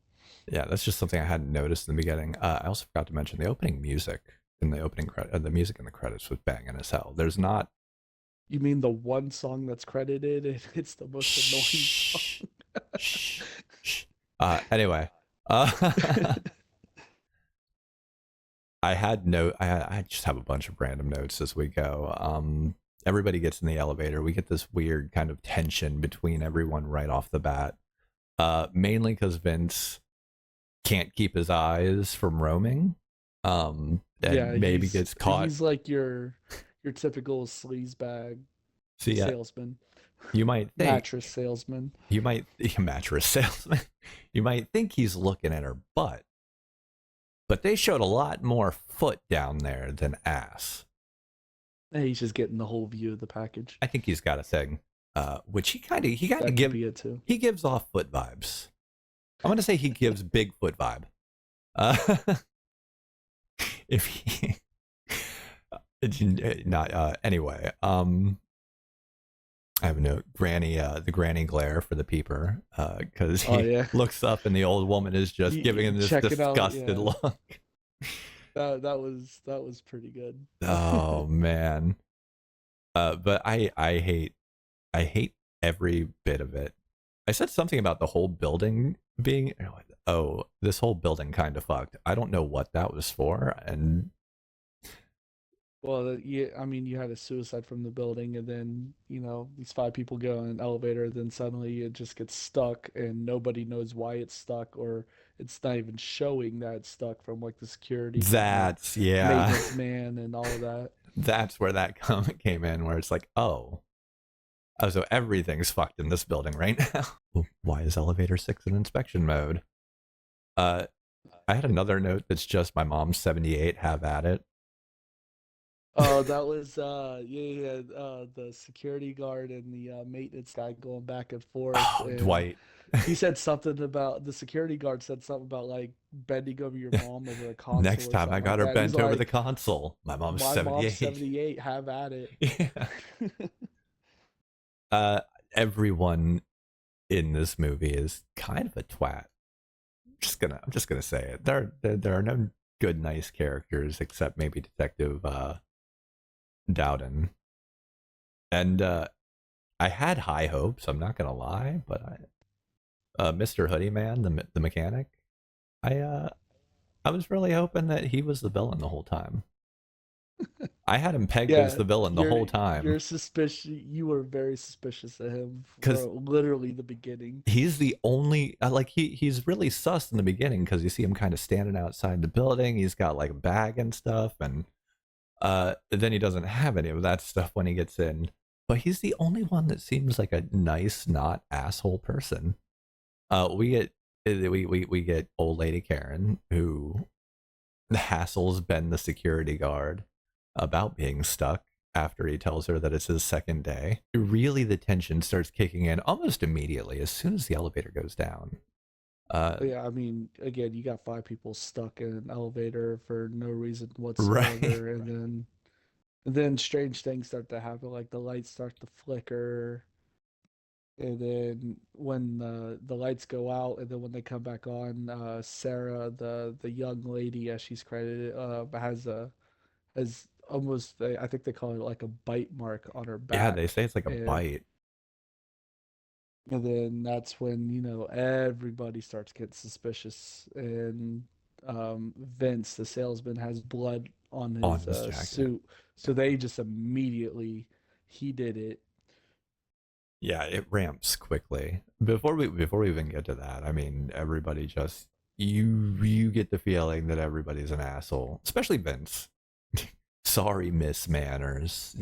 Speaker 2: Yeah, that's just something I hadn't noticed in the beginning. I also forgot to mention the opening music in the opening credit. The music in the credits was banging as hell. There's not.
Speaker 3: You mean the one song that's credited? And it's the most
Speaker 2: Shh,
Speaker 3: annoying
Speaker 2: shh, shh. Anyway,
Speaker 3: song.
Speaker 2: I just have a bunch of random notes as we go. Everybody gets in the elevator. We get this weird kind of tension between everyone right off the bat. Mainly because Vince can't keep his eyes from roaming. And
Speaker 3: Yeah,
Speaker 2: maybe gets caught.
Speaker 3: He's like your typical sleazebag
Speaker 2: See,
Speaker 3: salesman,
Speaker 2: you might think
Speaker 3: mattress salesman.
Speaker 2: you might mattress salesman. You might think he's looking at her butt, but they showed a lot more foot down there than ass.
Speaker 3: Hey, he's just getting the whole view of the package.
Speaker 2: I think he's got a thing, which he kind of
Speaker 3: That could be it too.
Speaker 2: he gives off foot vibes. I'm gonna say he gives Bigfoot vibe. If he not anyway. I have a note, Granny, the Granny glare for the peeper, because he
Speaker 3: Oh yeah,
Speaker 2: looking up and the old woman is just giving him this
Speaker 3: Check it out,
Speaker 2: disgusted
Speaker 3: yeah.
Speaker 2: look.
Speaker 3: that was pretty good.
Speaker 2: Oh man. But I hate every bit of it. I said something about the whole building being, oh, this whole building kind of fucked. I don't know what that was for, and
Speaker 3: Well, yeah, I mean, you had a suicide from the building, and then these five people go in an elevator, then suddenly it just gets stuck, and nobody knows why it's stuck, or it's not even showing that it's stuck from like the security, from the
Speaker 2: that's yeah,
Speaker 3: maintenance man, and all of that.
Speaker 2: that's where that comment came in, where it's like, oh, so everything's fucked in this building right now. Why is elevator 6 in inspection mode? I had another note that's just my mom's 78. Have at it.
Speaker 3: Oh, that was the security guard and the maintenance guy going back and forth,
Speaker 2: Oh,
Speaker 3: and
Speaker 2: Dwight.
Speaker 3: he said something about the security guard said something about like bending over your mom over a console.
Speaker 2: Next
Speaker 3: or
Speaker 2: time I
Speaker 3: something
Speaker 2: got
Speaker 3: like
Speaker 2: her
Speaker 3: that. He's
Speaker 2: bent over the
Speaker 3: like,
Speaker 2: console. My mom's
Speaker 3: my
Speaker 2: 78.
Speaker 3: mom's 78. Have at it.
Speaker 2: Yeah. Everyone in this movie is kind of a twat. I'm just gonna say it. There are no good, nice characters except maybe Detective Dowden. And I had high hopes. I'm not gonna lie, but Mr. Hoodie Man, the mechanic, I was really hoping that he was the villain the whole time. I had him pegged as the villain the whole time.
Speaker 3: You're suspicious. You were very suspicious of him
Speaker 2: 'Cause
Speaker 3: from literally the beginning.
Speaker 2: He's the only like he's really sus in the beginning because you see him kind of standing outside the building. He's got like a bag and stuff, and then he doesn't have any of that stuff when he gets in. But he's the only one that seems like a nice, not asshole person. We get old lady Karen who hassles Ben the security guard about being stuck after he tells her that it's his second day. Really, the tension starts kicking in almost immediately as soon as the elevator goes down.
Speaker 3: Yeah, I mean, again, you got five people stuck in an elevator for no reason
Speaker 2: Right.
Speaker 3: whatsoever, and then strange things start to happen, like the lights start to flicker, and then when the lights go out, and then when they come back on, Sarah, the young lady, as she's credited, has almost, I think they call it like a bite mark on her
Speaker 2: Yeah, they
Speaker 3: back,
Speaker 2: say it's like a
Speaker 3: and
Speaker 2: bite.
Speaker 3: And then that's when, everybody starts getting suspicious. And Vince, the salesman, has blood on
Speaker 2: On
Speaker 3: his
Speaker 2: his jacket.
Speaker 3: suit. So they just immediately, he did it.
Speaker 2: Yeah, it ramps quickly. Before we even get to that, I mean, everybody just you get the feeling that everybody's an asshole, especially Vince. Sorry, Miss Manners.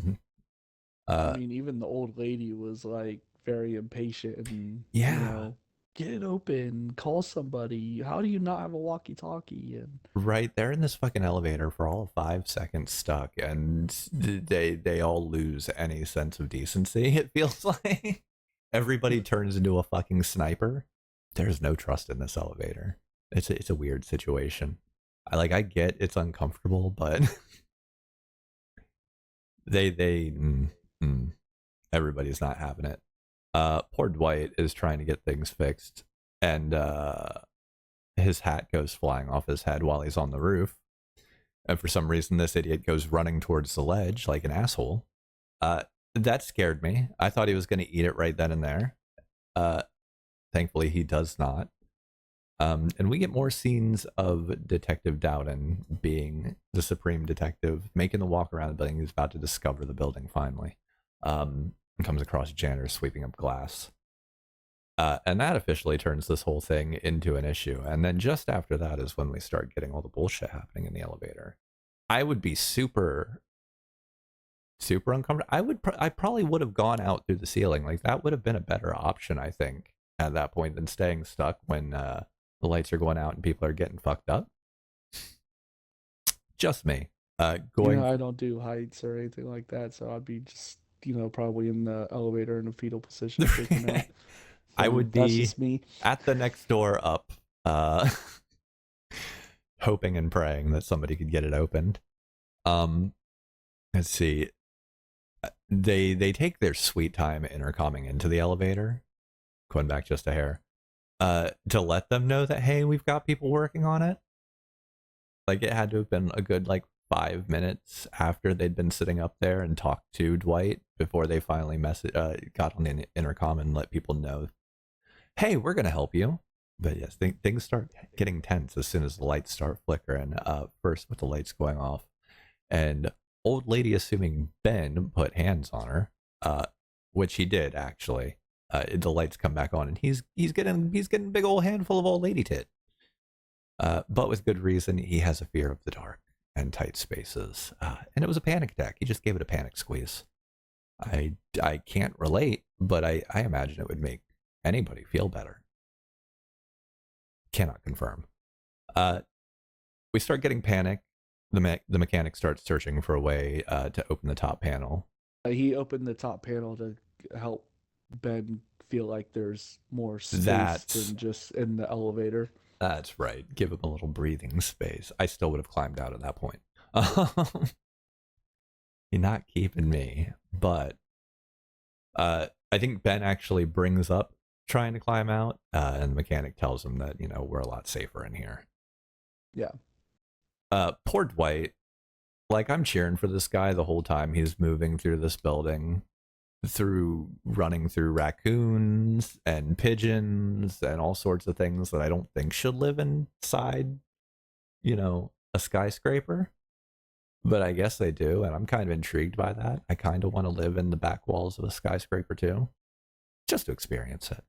Speaker 3: I
Speaker 2: Uh,
Speaker 3: mean, even the old lady was like very impatient and,
Speaker 2: yeah,
Speaker 3: get it open, call somebody. How do you not have a walkie talkie? And
Speaker 2: right. They're in this fucking elevator for all of 5 seconds stuck, and they all lose any sense of decency. It feels like everybody turns into a fucking sniper. There's no trust in this elevator. It's a weird situation. I get it's uncomfortable, but they everybody's not having it. Poor Dwight is trying to get things fixed, and his hat goes flying off his head while he's on the roof. And for some reason, this idiot goes running towards the ledge like an asshole. That scared me. I thought he was going to eat it right then and there. Thankfully, he does not. And we get more scenes of Detective Dowden being the supreme detective, making the walk around the building. He's about to discover the building finally. And comes across janitors sweeping up glass. And that officially turns this whole thing into an issue. And then just after that is when we start getting all the bullshit happening in the elevator. I would be super uncomfortable. I probably would have gone out through the ceiling. Like that would have been a better option, I think, at that point than staying stuck when the lights are going out and people are getting fucked up. Just me.
Speaker 3: I don't do heights or anything like that, so I'd be just, probably in the elevator in a fetal position freaking out.
Speaker 2: I
Speaker 3: So
Speaker 2: would
Speaker 3: that's
Speaker 2: be
Speaker 3: just me.
Speaker 2: at the next door up, hoping and praying that somebody could get it opened. Let's see. They take their sweet time intercomming into the elevator, going back just a hair, to let them know that, hey, we've got people working on it. Like it had to have been a good 5 minutes after they'd been sitting up there and talked to Dwight before they finally got on the intercom and let people know, hey, we're going to help you. But yes, things start getting tense as soon as the lights start flickering, first with the lights going off. And old lady assuming Ben put hands on her, which he did actually. The lights come back on and he's getting a big old handful of old lady tit. But with good reason, he has a fear of the dark and tight spaces. And it was a panic attack. He just gave it a panic squeeze. I can't relate, but I imagine it would make anybody feel better. Cannot confirm. We start getting panic. The mechanic starts searching for a way to open the top panel.
Speaker 3: He opened the top panel to help Ben feel like there's more space
Speaker 2: That's-
Speaker 3: than just in the elevator.
Speaker 2: That's right. Give him a little breathing space. I still would have climbed out at that point. You're not keeping me. But I think Ben actually brings up trying to climb out, and the mechanic tells him that, we're a lot safer in here.
Speaker 3: Yeah.
Speaker 2: Poor Dwight. I'm cheering for this guy the whole time he's moving through this building, running through raccoons and pigeons and all sorts of things that I don't think should live inside, a skyscraper. But I guess they do, and I'm kind of intrigued by that. I kind of want to live in the back walls of a skyscraper too, just to experience it.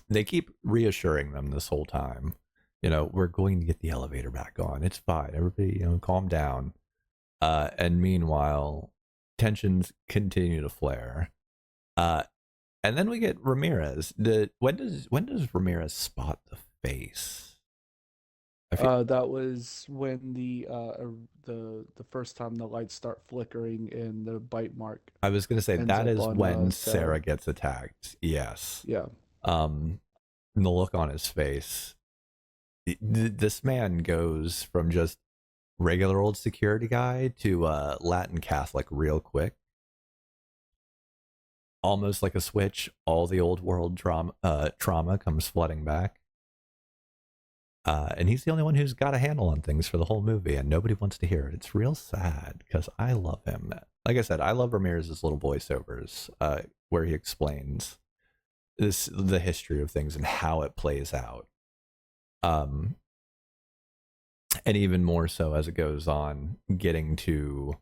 Speaker 2: They keep reassuring them this whole time. We're going to get the elevator back on. It's fine. Everybody, calm down. And meanwhile, tensions continue to flare. And then we get Ramirez. When does Ramirez spot the face?
Speaker 3: That was when the first time the lights start flickering and the bite mark.
Speaker 2: I was going to say
Speaker 3: ends
Speaker 2: that
Speaker 3: up
Speaker 2: is
Speaker 3: on,
Speaker 2: when
Speaker 3: Sarah.
Speaker 2: Sarah gets attacked. Yes.
Speaker 3: Yeah.
Speaker 2: And the look on his face. This man goes from just regular old security guy to Latin Catholic real quick. Almost like a switch, all the old world trauma comes flooding back. And he's the only one who's got a handle on things for the whole movie, and nobody wants to hear it. It's real sad because I love him. Like I said, I love Ramirez's little voiceovers where he explains the history of things and how it plays out. And even more so as it goes on, getting to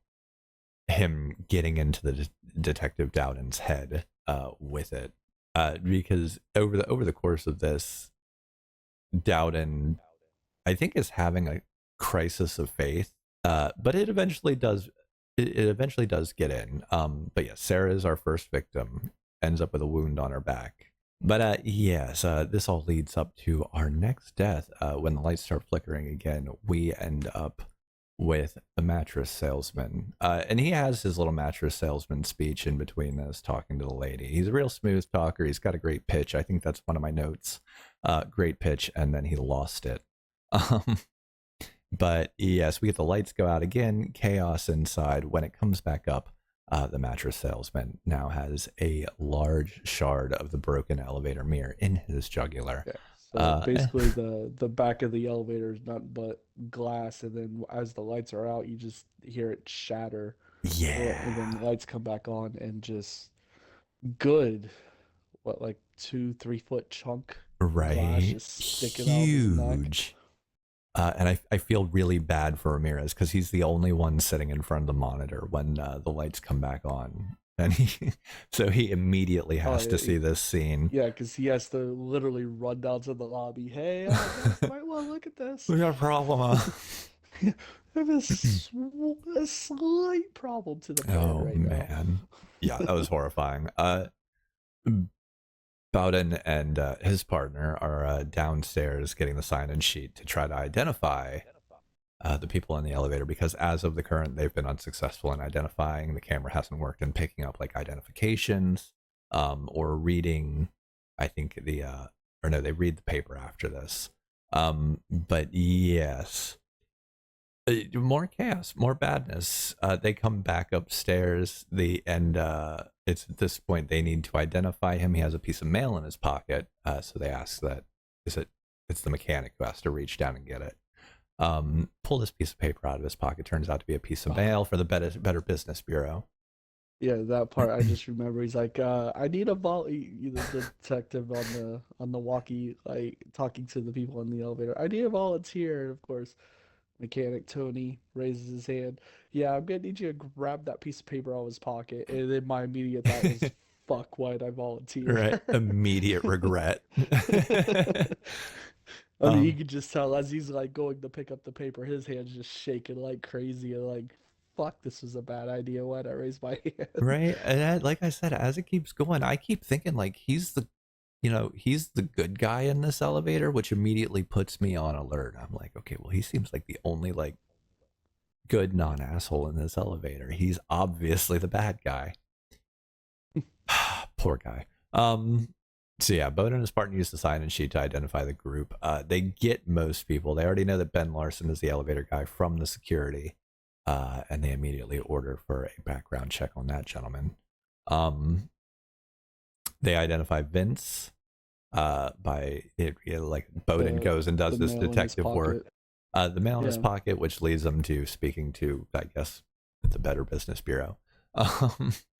Speaker 2: him getting into the Detective Dowden's head with it, because over the course of this, Dowden, I think, is having a crisis of faith, but it eventually does. It eventually does get in. But yeah, Sarah is our first victim, ends up with a wound on her back. But yes, this all leads up to our next death. When the lights start flickering again, we end up with the mattress salesman. And he has his little mattress salesman speech in between this, talking to the lady. He's a real smooth talker. He's got a great pitch. I think that's one of my notes. Great pitch, and then he lost it. But yes, we get the lights go out again, chaos inside. When it comes back up, the mattress salesman now has a large shard of the broken elevator mirror in his jugular.
Speaker 3: Yeah. So basically, the back of the elevator is nothing but glass, and then as the lights are out, you just hear it shatter.
Speaker 2: Yeah.
Speaker 3: And then the lights come back on, and just good, like 2-3 foot chunk of glass
Speaker 2: Right.
Speaker 3: just sticking out of his neck.
Speaker 2: Huge. And I feel really bad for Ramirez because he's the only one sitting in front of the monitor when the lights come back on. And so he immediately has to see this scene.
Speaker 3: Yeah, because he has to literally run down to the lobby. Hey, you might want to look at this.
Speaker 2: We got a problem, huh?
Speaker 3: I have a slight problem to the plan right now.
Speaker 2: Man. Yeah, that was horrifying. Bowden and his partner are downstairs getting the sign-in sheet to try to identify the people in the elevator, because as of the current, they've been unsuccessful in identifying. The camera hasn't worked in picking up like identifications or reading. I think they read the paper after this. But yes, more chaos, more badness. They come back upstairs. It's at this point they need to identify him. He has a piece of mail in his pocket, so they ask that it's the mechanic who has to reach down and get it. Pull this piece of paper out of his pocket. Turns out to be a piece of mail for the Better Business Bureau.
Speaker 3: Yeah, that part I just remember. He's like, I need a the detective on the walkie, like talking to the people in the elevator. I need a volunteer. And of course, mechanic Tony raises his hand. Yeah, I'm gonna need you to grab that piece of paper out of his pocket. And then my immediate thought was, fuck, why'd I volunteer?
Speaker 2: Right, immediate regret.
Speaker 3: I mean, you could just tell as he's like going to pick up the paper, his hand's just shaking like crazy, and like, fuck, this was a bad idea. Why'd I raise my hand?
Speaker 2: Right, and like I said, as it keeps going, I keep thinking like he's the good guy in this elevator, which immediately puts me on alert. I'm like, okay, well, he seems like the only like good non-asshole in this elevator. He's obviously the bad guy. Poor guy. So yeah, Bowden and his partner use the sign-in sheet to identify the group. They get most people. They already know that Ben Larson is the elevator guy from the security, and they immediately order for a background check on that gentleman. They identify Vince by it, like Bowden goes and does this detective work. The mail in his pocket, which leads them to speaking to, I guess, the Better Business Bureau.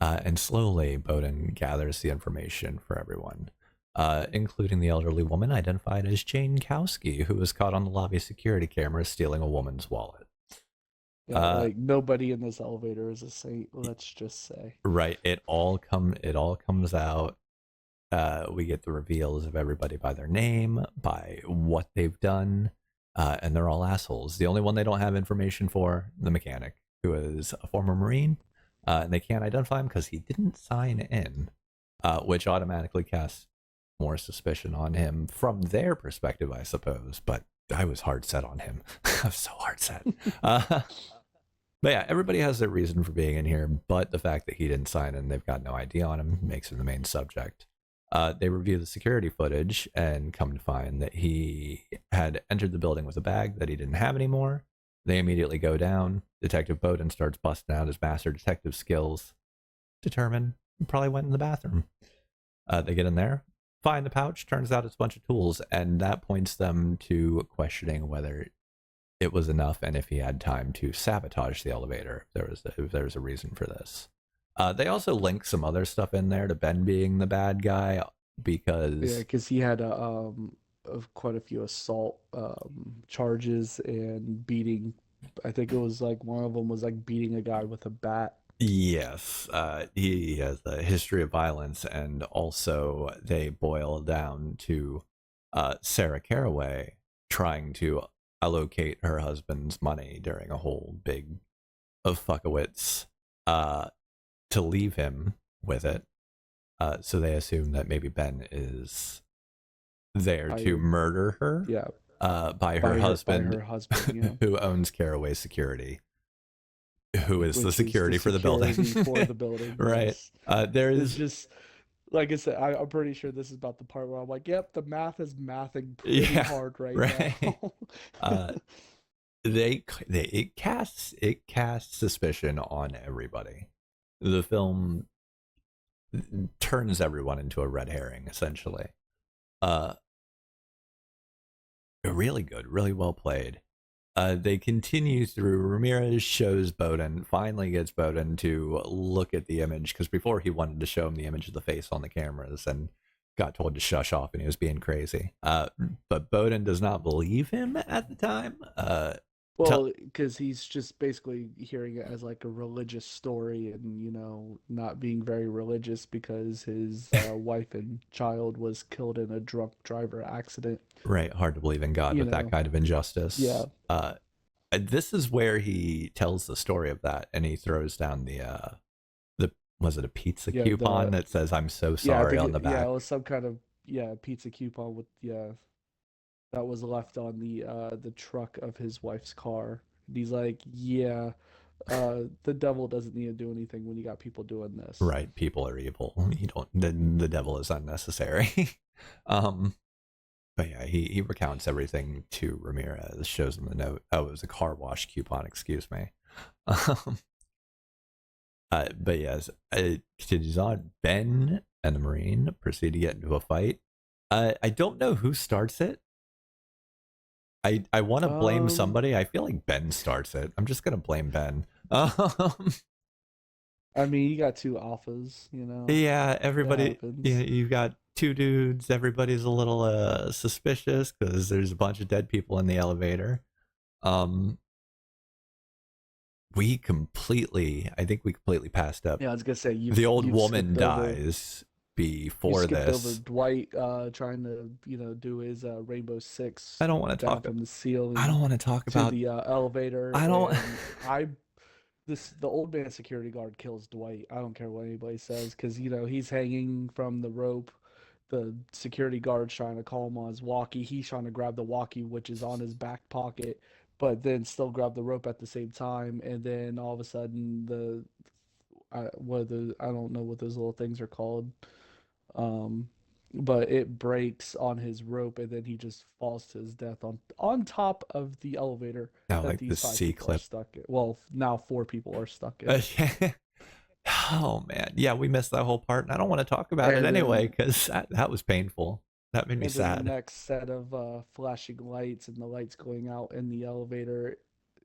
Speaker 2: And slowly, Bowden gathers the information for everyone, including the elderly woman identified as Jane Kowski, who was caught on the lobby security camera stealing a woman's wallet.
Speaker 3: Yeah, like nobody in this elevator is a saint. Let's just say. Right.
Speaker 2: It all comes out. We get the reveals of everybody by their name, by what they've done, and they're all assholes. The only one they don't have information for, the mechanic, who is a former Marine, and they can't identify him because he didn't sign in, which automatically casts more suspicion on him from their perspective, I suppose. But I was hard set on him. I was so hard set. But yeah, everybody has their reason for being in here, but the fact that he didn't sign in, they've got no ID on him, makes him the main subject. They review the security footage and come to find that he had entered the building with a bag that he didn't have anymore. They immediately go down. Detective Bowden starts busting out his master detective skills. Determined he probably went in the bathroom. They get in there, find the pouch, turns out it's a bunch of tools, and that points them to questioning whether it was enough and if he had time to sabotage the elevator, if there was a reason for this. They also link some other stuff in there to Ben being the bad guy. because
Speaker 3: because he had of quite a few assault charges and beating. I think it was like one of them was like beating a guy with a bat.
Speaker 2: yes, he has a history of violence, and also they boil down to Sarah Caraway trying to allocate her husband's money during a whole big of fuckawitz to leave him with it. So they assume that maybe Ben is there to
Speaker 3: Hired.
Speaker 2: murder her
Speaker 3: Yeah,
Speaker 2: by her husband,
Speaker 3: yeah.
Speaker 2: who owns Caraway Security, who is the
Speaker 3: Which
Speaker 2: security
Speaker 3: is
Speaker 2: for the building.
Speaker 3: for the building.
Speaker 2: Right.
Speaker 3: Yes.
Speaker 2: There
Speaker 3: It's
Speaker 2: is
Speaker 3: just like I said, I'm pretty sure this is about the part where I'm like, yep, the math is mathing pretty
Speaker 2: Yeah,
Speaker 3: hard right
Speaker 2: right.
Speaker 3: now.
Speaker 2: uh, it casts suspicion on everybody. The film turns everyone into a red herring, essentially. Really good, really well played. They continue through. Ramirez shows Bowden, finally gets Bowden to look at the image, because before he wanted to show him the image of the face on the cameras and got told to shush off and he was being crazy. But Bowden does not believe him at the time.
Speaker 3: Well, because he's just basically hearing it as like a religious story and, not being very religious because his wife and child was killed in a drunk driver accident.
Speaker 2: Right, hard to believe in God with that kind of injustice.
Speaker 3: Yeah.
Speaker 2: This is where he tells the story of that, and he throws down the was it a pizza coupon that says "I'm so sorry" on the back?
Speaker 3: Yeah, it was some kind of pizza coupon with that was left on the truck of his wife's car. And he's like, the devil doesn't need to do anything when you got people doing this.
Speaker 2: Right, people are evil. You don't. The devil is unnecessary. But yeah, he recounts everything to Ramirez, shows him the note. Oh, it was a car wash coupon, excuse me. But yes, Ben and the Marine proceed to get into a fight. I don't know who starts it. I want to blame somebody. I feel like Ben starts it. I'm just gonna blame Ben.
Speaker 3: I mean, you got two alphas,
Speaker 2: Yeah, everybody. Yeah, you've got two dudes. Everybody's a little suspicious because there's a bunch of dead people in the elevator. I think we completely passed up.
Speaker 3: Yeah, I was gonna say
Speaker 2: the old woman dies before this.
Speaker 3: Over Dwight trying to do his Rainbow Six.
Speaker 2: I don't want to talk
Speaker 3: from the ceiling.
Speaker 2: I don't want to talk about
Speaker 3: the elevator.
Speaker 2: I don't.
Speaker 3: The old man security guard kills Dwight. I don't care what anybody says because he's hanging from the rope. The security guard's trying to call him on his walkie. He's trying to grab the walkie, which is on his back pocket, but then still grab the rope at the same time. And then all of a sudden, I don't know what those little things are called, but it breaks on his rope, and then he just falls to his death on top of the elevator
Speaker 2: Now,
Speaker 3: that
Speaker 2: like
Speaker 3: these
Speaker 2: the
Speaker 3: five
Speaker 2: C
Speaker 3: people
Speaker 2: clip.
Speaker 3: are stuck in. Well, now 4 people are stuck in.
Speaker 2: Oh man, yeah, we missed that whole part, and I don't want to talk about it anyway because that was painful. That made me sad.
Speaker 3: The next set of flashing lights and the lights going out in the elevator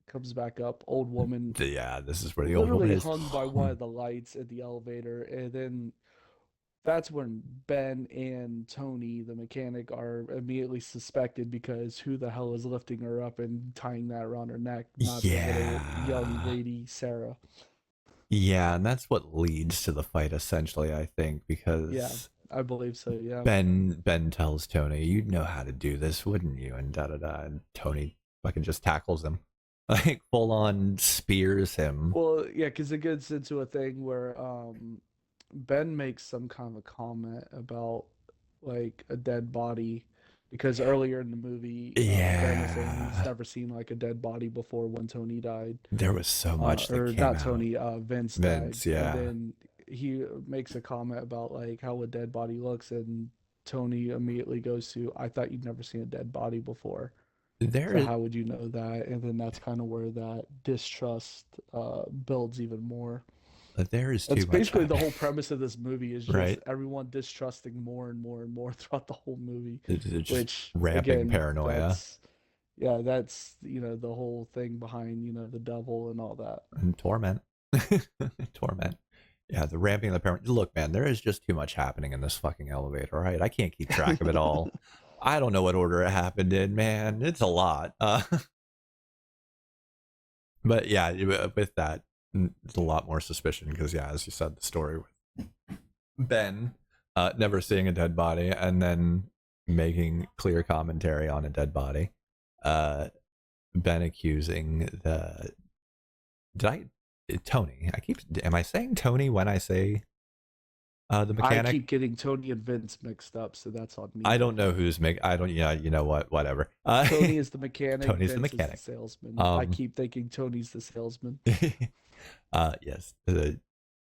Speaker 3: comes back up. Old woman.
Speaker 2: Yeah, this is where the old woman is
Speaker 3: hung by one of the lights in the elevator, and then that's when Ben and Tony, the mechanic, are immediately suspected because who the hell is lifting her up and tying that around her neck? Not the little young lady, Sarah.
Speaker 2: Yeah, and that's what leads to the fight, essentially, I think, because
Speaker 3: I believe so, yeah.
Speaker 2: Ben tells Tony, "You'd know how to do this, wouldn't you?" And da-da-da, and Tony fucking just tackles him. Like, full-on spears him.
Speaker 3: Well, yeah, because it gets into a thing where Ben makes some kind of a comment about, like, a dead body, because earlier in the movie, Ben was saying he's never seen, like, a dead body before when Tony died.
Speaker 2: There was so much that came
Speaker 3: not
Speaker 2: out.
Speaker 3: Tony, Vince died.
Speaker 2: Yeah.
Speaker 3: And then he makes a comment about, like, how a dead body looks, and Tony immediately goes to, "I thought you'd never seen a dead body before. So how would you know that?" And then that's kind of where that distrust builds even more.
Speaker 2: There is too
Speaker 3: That's
Speaker 2: much
Speaker 3: basically the whole premise of this movie is just
Speaker 2: right?
Speaker 3: everyone distrusting more and more and more throughout the whole movie.
Speaker 2: It's just
Speaker 3: which
Speaker 2: ramping
Speaker 3: again,
Speaker 2: paranoia.
Speaker 3: That's the whole thing behind the devil and all that.
Speaker 2: And torment. Torment. Yeah, the ramping of the parent. Look, man, there is just too much happening in this fucking elevator. All right, I can't keep track of it all. I don't know what order it happened in, man. It's a lot. But yeah, with that, it's a lot more suspicion because, yeah, as you said, the story with Ben never seeing a dead body and then making clear commentary on a dead body. Ben accusing Tony. Am I saying Tony when I say the
Speaker 3: I
Speaker 2: mechanic?
Speaker 3: keep getting Tony and Vince mixed up, so that's on me.
Speaker 2: I don't know who's I don't. Yeah, you know what? Whatever.
Speaker 3: Tony is the mechanic.
Speaker 2: Tony's
Speaker 3: Vince
Speaker 2: the mechanic.
Speaker 3: is the salesman. I keep thinking Tony's the salesman.
Speaker 2: Yes.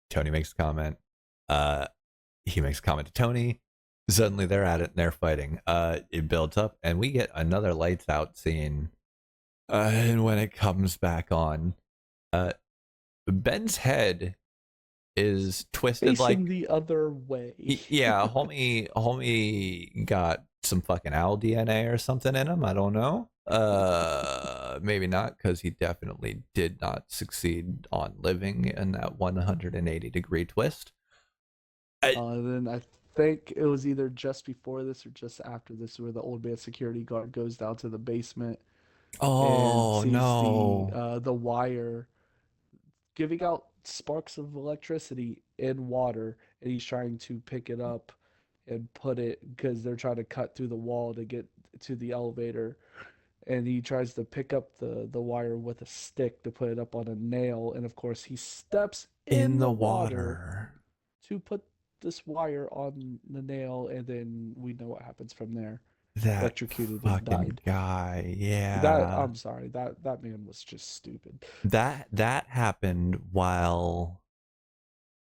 Speaker 2: Tony makes a comment. He makes a comment to Tony. Suddenly they're at it and they're fighting. It builds up and we get another lights out scene. And when it comes back on, Ben's head is twisted
Speaker 3: Facing the other way.
Speaker 2: Yeah, homie got some fucking owl DNA or something in him. I don't know. Maybe not, because he definitely did not succeed on living in that 180-degree twist.
Speaker 3: Then I think it was either just before this or just after this where the old man security guard goes down to the basement
Speaker 2: Oh
Speaker 3: and sees
Speaker 2: no.
Speaker 3: the wire giving out sparks of electricity in water, and he's trying to pick it up and put it because they're trying to cut through the wall to get to the elevator. And he tries to pick up the wire with a stick to put it up on a nail, and of course he steps
Speaker 2: In
Speaker 3: in
Speaker 2: the
Speaker 3: the water
Speaker 2: water.
Speaker 3: to put this wire on the nail, and then we know what happens from there.
Speaker 2: That
Speaker 3: Electrocuted and
Speaker 2: fucking
Speaker 3: died.
Speaker 2: guy. Yeah.
Speaker 3: I'm sorry, that man was just stupid.
Speaker 2: That happened while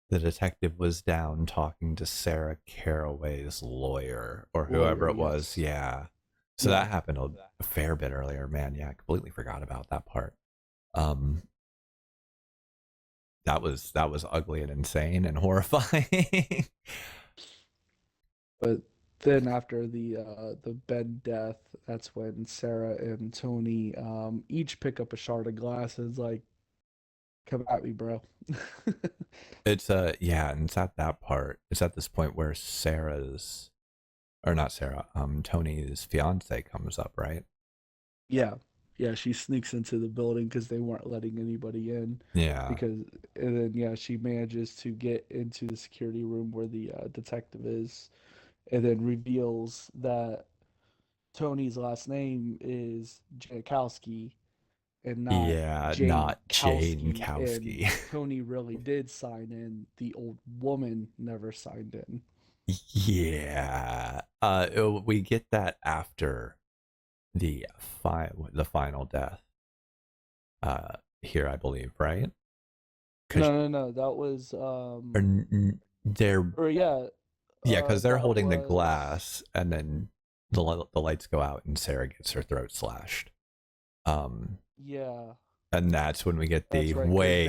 Speaker 2: the detective was down talking to Sarah Caraway's lawyer or whoever it was.
Speaker 3: Yes.
Speaker 2: Yeah. So that happened a fair bit earlier. Man, yeah, I completely forgot about that part. That was ugly and insane and horrifying.
Speaker 3: But then after the Ben death, that's when Sarah and Tony each pick up a shard of glass and is like, "Come at me, bro."
Speaker 2: It's yeah, and it's at that part. It's at this point where Tony's fiance comes up, right?
Speaker 3: Yeah, yeah. She sneaks into the building because they weren't letting anybody in.
Speaker 2: Yeah.
Speaker 3: And then yeah, she manages to get into the security room where the detective is, and then reveals that Tony's last name is Jankowski and not
Speaker 2: Yeah,
Speaker 3: Jane
Speaker 2: not Jane
Speaker 3: Kowski. And
Speaker 2: Kowski.
Speaker 3: Tony really did sign in. The old woman never signed in.
Speaker 2: Yeah. We get that after the final death. Here, I believe, right?
Speaker 3: No. That was
Speaker 2: They're
Speaker 3: or yeah.
Speaker 2: yeah, because they're
Speaker 3: that
Speaker 2: holding the
Speaker 3: was-
Speaker 2: glass, and then the lights go out, and Sarah gets her throat slashed.
Speaker 3: Yeah.
Speaker 2: And that's when we get the
Speaker 3: That's right, 'cause
Speaker 2: way.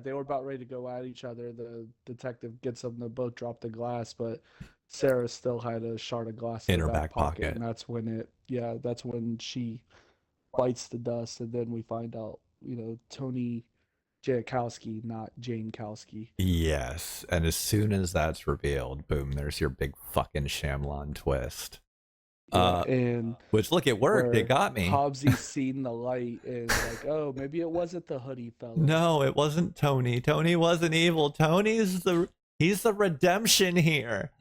Speaker 3: they were about ready to go at each other. The detective gets them to both drop the glass, but Sarah still had a shard of glass
Speaker 2: In her back pocket.
Speaker 3: and that's when she bites the dust, and then we find out, Tony Jankowski, not Jane Kowski.
Speaker 2: Yes, and as soon as that's revealed, boom, there's your big fucking Shyamalan twist.
Speaker 3: And
Speaker 2: Which, look, it worked.
Speaker 3: where
Speaker 2: It got me.
Speaker 3: Hobbesy seen the light and like, oh, maybe it wasn't the hoodie fella.
Speaker 2: No, it wasn't Tony. Tony wasn't evil. He's the redemption here.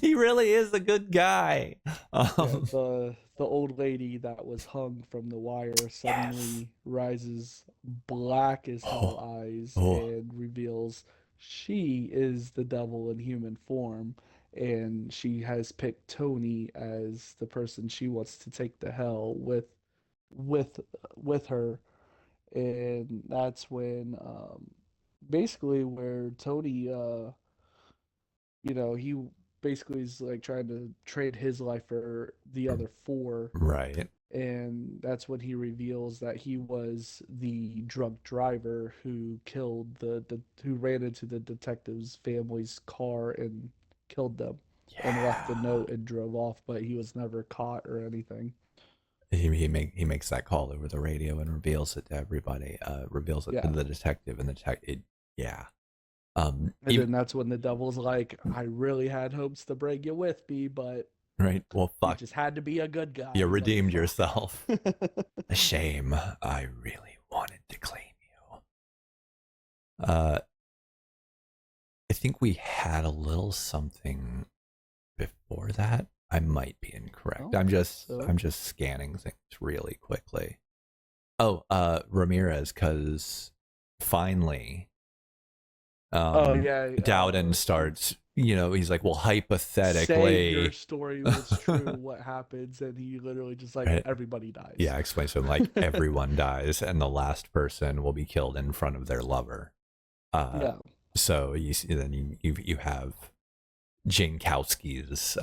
Speaker 2: He really is a good guy.
Speaker 3: The old lady that was hung from the wire suddenly rises black as hell eyes and reveals she is the devil in human form, and she has picked Tony as the person she wants to take to hell with her. And that's when basically where Tony he basically is like trying to trade his life for the other four.
Speaker 2: Right.
Speaker 3: And that's when he reveals that he was the drunk driver who killed who ran into the detective's family's car and killed them and left the note and drove off, but he was never caught or anything.
Speaker 2: He makes that call over the radio and reveals it to everybody. Reveals it to the detective, and yeah.
Speaker 3: And
Speaker 2: even,
Speaker 3: then that's when the devil's like, I really had hopes to bring you with me, but
Speaker 2: right? Well,
Speaker 3: you
Speaker 2: fuck,
Speaker 3: just had to be a good guy.
Speaker 2: you redeemed
Speaker 3: motherfucker."
Speaker 2: yourself. A shame. I really wanted to claim you. I think we had a little something before that. I might be incorrect.
Speaker 3: Oh,
Speaker 2: I'm just
Speaker 3: so?
Speaker 2: scanning things really quickly. Oh, Ramirez, because finally,
Speaker 3: Oh yeah.
Speaker 2: Dowden starts. He's like, well,
Speaker 3: Say your
Speaker 2: hypothetically,
Speaker 3: story was true. What happens? And he literally just like
Speaker 2: right?
Speaker 3: everybody dies.
Speaker 2: Yeah, explains to him like everyone dies, and the last person will be killed in front of their lover.
Speaker 3: Yeah.
Speaker 2: So you see, then you have Jankowski's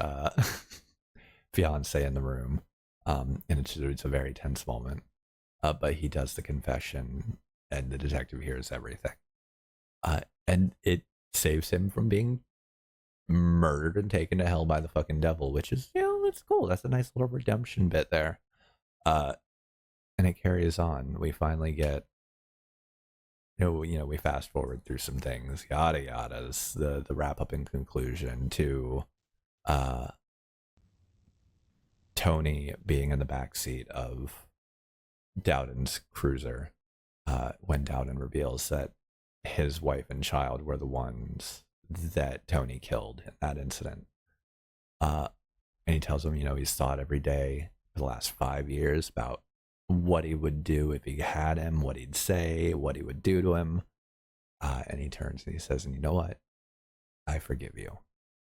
Speaker 2: fiance in the room, and it's a very tense moment. But he does the confession, and the detective hears everything, and it saves him from being murdered and taken to hell by the fucking devil, which is that's cool. That's a nice little redemption bit there. And it carries on. We finally get. We fast forward through some things, yada yadas, the wrap up and conclusion to Tony being in the back seat of Dowden's cruiser when Dowden reveals that his wife and child were the ones that Tony killed in that incident. And he tells him, he's thought every day for the last 5 years about what he would do if he had him, what he'd say, what he would do to him. And he turns and he says, and you know what? I forgive you.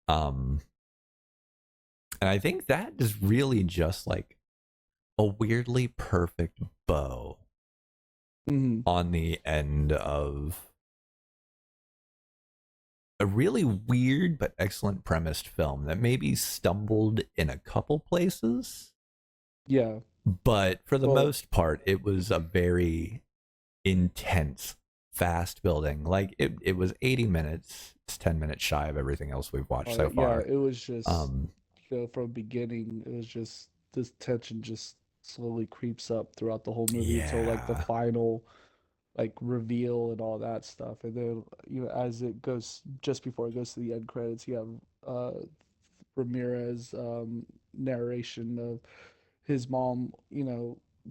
Speaker 2: And I think that is really just like a weirdly perfect bow on the end of a really weird but excellent premised film that maybe stumbled in a couple places.
Speaker 3: Yeah.
Speaker 2: But for the most part, it was a very intense, fast building. Like it was 80 minutes. It's 10 minutes shy of everything else we've watched so far.
Speaker 3: Yeah, it was just from the beginning, it was just this tension just slowly creeps up throughout the whole movie until like the final like reveal and all that stuff. And then as it goes just before it goes to the end credits, you have Ramirez narration of his mom,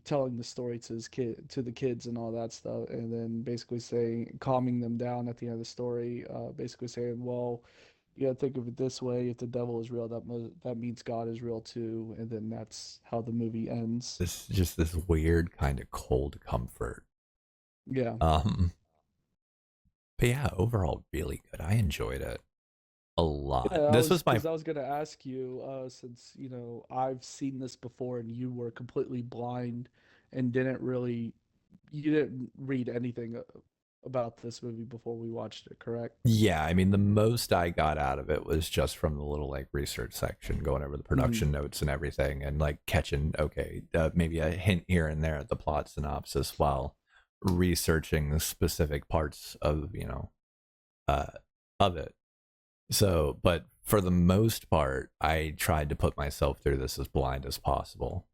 Speaker 3: telling the story to the kids and all that stuff, and then basically saying, calming them down at the end of the story, basically saying, well, you gotta think of it this way: if the devil is real, that means God is real too, and then that's how the movie ends.
Speaker 2: This weird kind of cold comfort.
Speaker 3: Yeah.
Speaker 2: But yeah, overall, really good. I enjoyed it a lot.
Speaker 3: Yeah,
Speaker 2: I was
Speaker 3: gonna ask you, since I've seen this before, and you were completely blind and you didn't read anything about this movie before we watched it, correct?
Speaker 2: Yeah, I mean, the most I got out of it was just from the little like research section, going over the production notes and everything, and like catching maybe a hint here and there at the plot synopsis while researching specific parts of of it. So, but for the most part, I tried to put myself through this as blind as possible.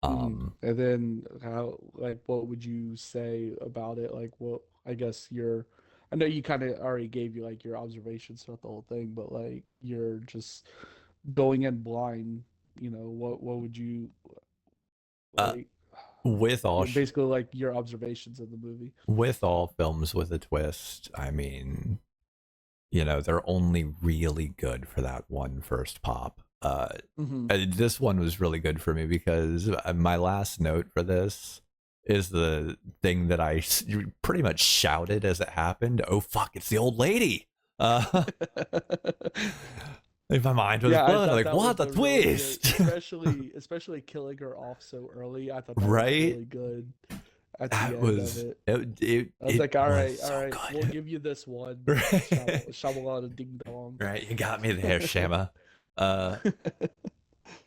Speaker 3: And then what would you say about it? Like, what, I guess I know you kind of already gave you like your observations throughout the whole thing, but like you're just going in blind, what would you like,
Speaker 2: with all
Speaker 3: basically like your observations of the movie?
Speaker 2: With all films with a twist, I mean, they're only really good for that one first pop. This one was really good for me because my last note for this is the thing that I pretty much shouted as it happened. Oh fuck, it's the old lady. Like my mind was blown. Like, what the twist?
Speaker 3: Really especially killing her off so early. I thought that was really good. At the end of it. I was like, all right, we'll give you this one. Shyamalan ding dong.
Speaker 2: Right, you got me there, Shama.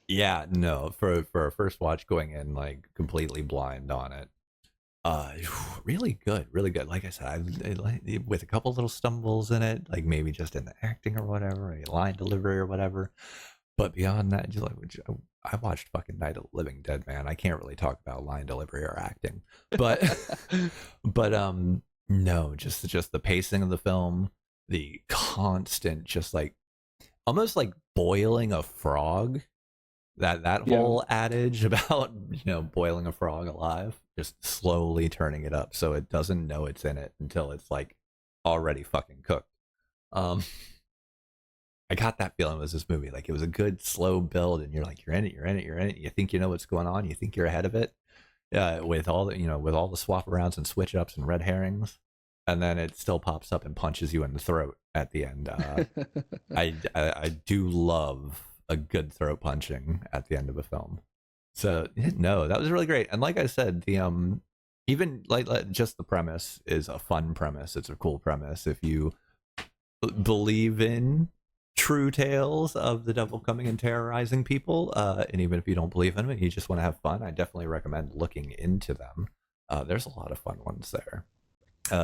Speaker 2: Yeah, no, for a first watch, going in like completely blind on it, really good, really good. Like I said, I with a couple little stumbles in it, like maybe just in the acting or whatever, maybe line delivery or whatever. But beyond that, just like I watched fucking Night of the Living Dead, man. I can't really talk about line delivery or acting, but no, just the pacing of the film, the constant, just like almost like boiling a frog. That
Speaker 3: Yeah.
Speaker 2: whole adage about boiling a frog alive, just slowly turning it up so it doesn't know it's in it until it's like already fucking cooked. I got that feeling with this movie. Like it was a good slow build, and you're like, you're in it, you're in it, you're in it. You think you know what's going on. You think you're ahead of it. With all the with all the swap arounds and switch ups and red herrings, and then it still pops up and punches you in the throat at the end. I do love a good throat punching at the end of a film. So no, that was really great. And like I said, the even like just the premise is a fun premise. It's a cool premise. If you believe in true tales of the devil coming and terrorizing people, and even if you don't believe in them and you just want to have fun, I definitely recommend looking into them. There's a lot of fun ones there.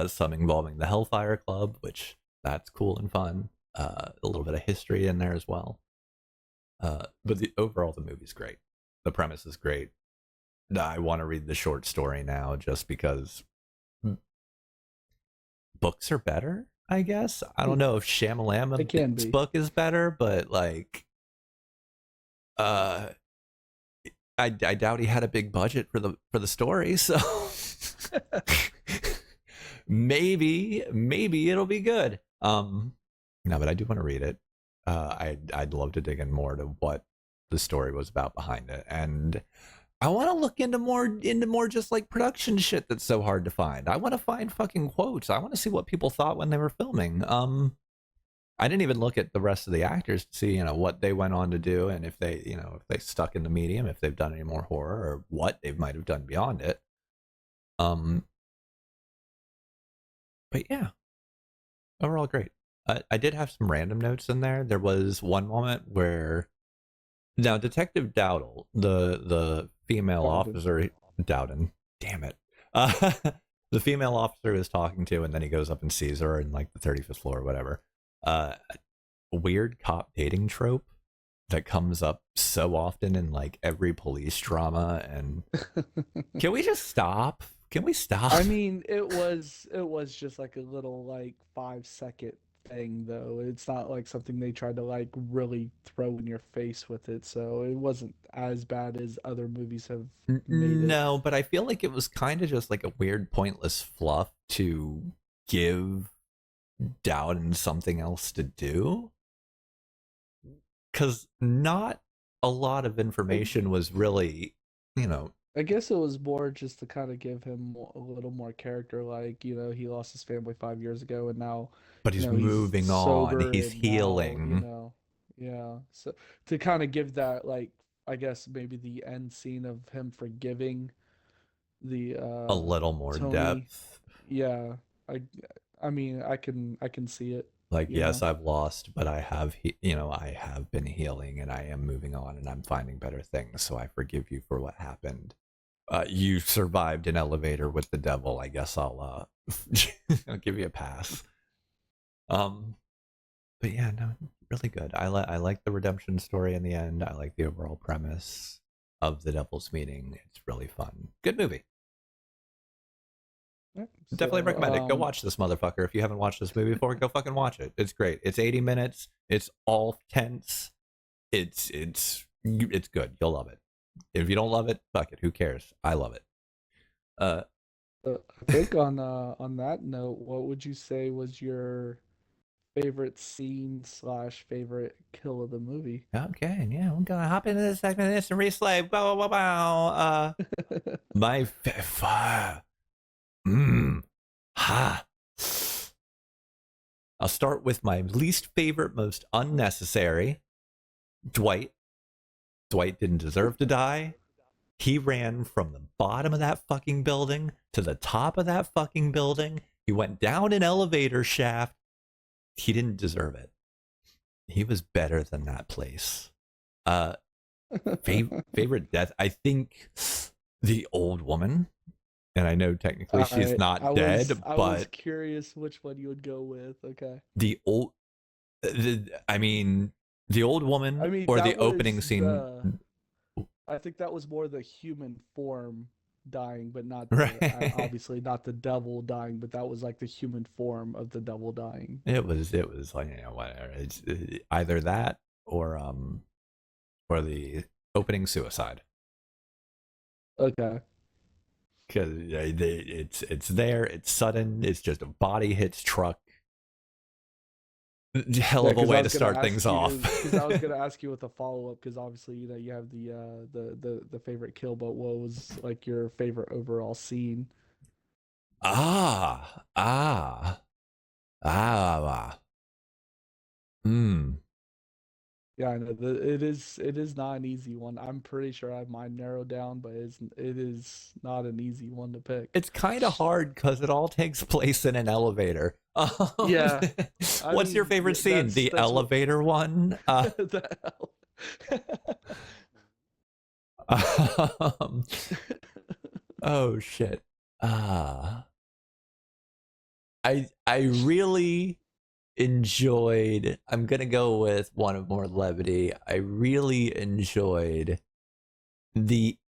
Speaker 2: Some involving the Hellfire Club, which that's cool and fun. A little bit of history in there as well. But overall, the movie's great. The premise is great. I want to read the short story now just because books are better, I guess. I don't know if Shamalama's book is better, but like, I doubt he had a big budget for the story, so maybe it'll be good. No, but I do want to read it. I'd love to dig in more to what the story was about behind it, and I want to look into more just like production shit that's so hard to find. I want to find fucking quotes. I want to see what people thought when they were filming. I didn't even look at the rest of the actors to see what they went on to do, and if they if they stuck in the medium, if they've done any more horror, or what they might have done beyond it. But yeah, overall great. I did have some random notes in there. There was one moment where now Detective Dowdle, the female officer, Dowden, damn it, the female officer is talking to, and then he goes up and sees her in like the 35th floor or whatever. Weird cop dating trope that comes up so often in like every police drama, and can we just stop? Can we stop?
Speaker 3: I mean, it was just like a little like 5-second thing, though. It's not like something they tried to like really throw in your face with it, so it wasn't as bad as other movies have made it.
Speaker 2: No, but I feel like it was kind of just like a weird pointless fluff to give Dowden something else to do, because not a lot of information was really
Speaker 3: I guess it was more just to kind of give him a little more character, like, he lost his family 5 years ago, and now,
Speaker 2: but he's
Speaker 3: he's
Speaker 2: moving
Speaker 3: sober
Speaker 2: on, he's
Speaker 3: and
Speaker 2: healing.
Speaker 3: now, yeah. So to kind of give that, like, I guess maybe the end scene of him forgiving the
Speaker 2: a little more
Speaker 3: Tony,
Speaker 2: depth.
Speaker 3: yeah. I mean, I can see it.
Speaker 2: Like, yes, I've lost, but I have I have been healing, and I am moving on, and I'm finding better things, so I forgive you for what happened. You survived an elevator with the devil. I guess I'll I'll give you a pass. But yeah, no, really good. I like the redemption story in the end. I like the overall premise of the devil's meeting. It's really fun. Good movie.
Speaker 3: Yeah,
Speaker 2: Definitely recommend it. Go watch this motherfucker. If you haven't watched this movie before, go fucking watch it. It's great. It's 80 minutes. It's all tense. It's good. You'll love it. If you don't love it, fuck it. Who cares? I love it.
Speaker 3: I think on that note, what would you say was your favorite scene / favorite kill of the movie?
Speaker 2: Okay, yeah, we're gonna hop into this segment of instant replay. Wow, wow, wow. My I'll start with my least favorite, most unnecessary. Dwight. Dwight didn't deserve to die. He ran from the bottom of that fucking building to the top of that fucking building. He went down an elevator shaft. He didn't deserve it. He was better than that place. Favorite death? I think the old woman. And I know technically she's not dead, but
Speaker 3: I was curious which one you would go with. Okay.
Speaker 2: The old woman, or the opening scene.
Speaker 3: I think that was more the human form dying, but not
Speaker 2: Right.
Speaker 3: obviously not the devil dying, but that was like the human form of the devil dying.
Speaker 2: It was like, whatever. It's either that or the opening suicide.
Speaker 3: Okay.
Speaker 2: Because it's there, it's sudden, it's just a body hits truck. Hell
Speaker 3: Yeah,
Speaker 2: of a
Speaker 3: because I
Speaker 2: way
Speaker 3: was
Speaker 2: to
Speaker 3: gonna
Speaker 2: start
Speaker 3: ask
Speaker 2: things
Speaker 3: you,
Speaker 2: off.
Speaker 3: because I was gonna ask you with a follow up, because obviously you have the favorite kill, but what was like your favorite overall scene?
Speaker 2: ah, ah, ah. Hmm.
Speaker 3: Yeah, I know it is not an easy one. I'm pretty sure I have mine narrowed down, but it is not an easy one to pick.
Speaker 2: It's kind of hard because it all takes place in an elevator.
Speaker 3: Yeah, I
Speaker 2: What's your
Speaker 3: mean
Speaker 2: favorite scene? The
Speaker 3: that's what
Speaker 2: elevator one?
Speaker 3: the hell.
Speaker 2: Um, oh shit. Uh, I really enjoyed. I'm gonna go with one of more levity. I really enjoyed the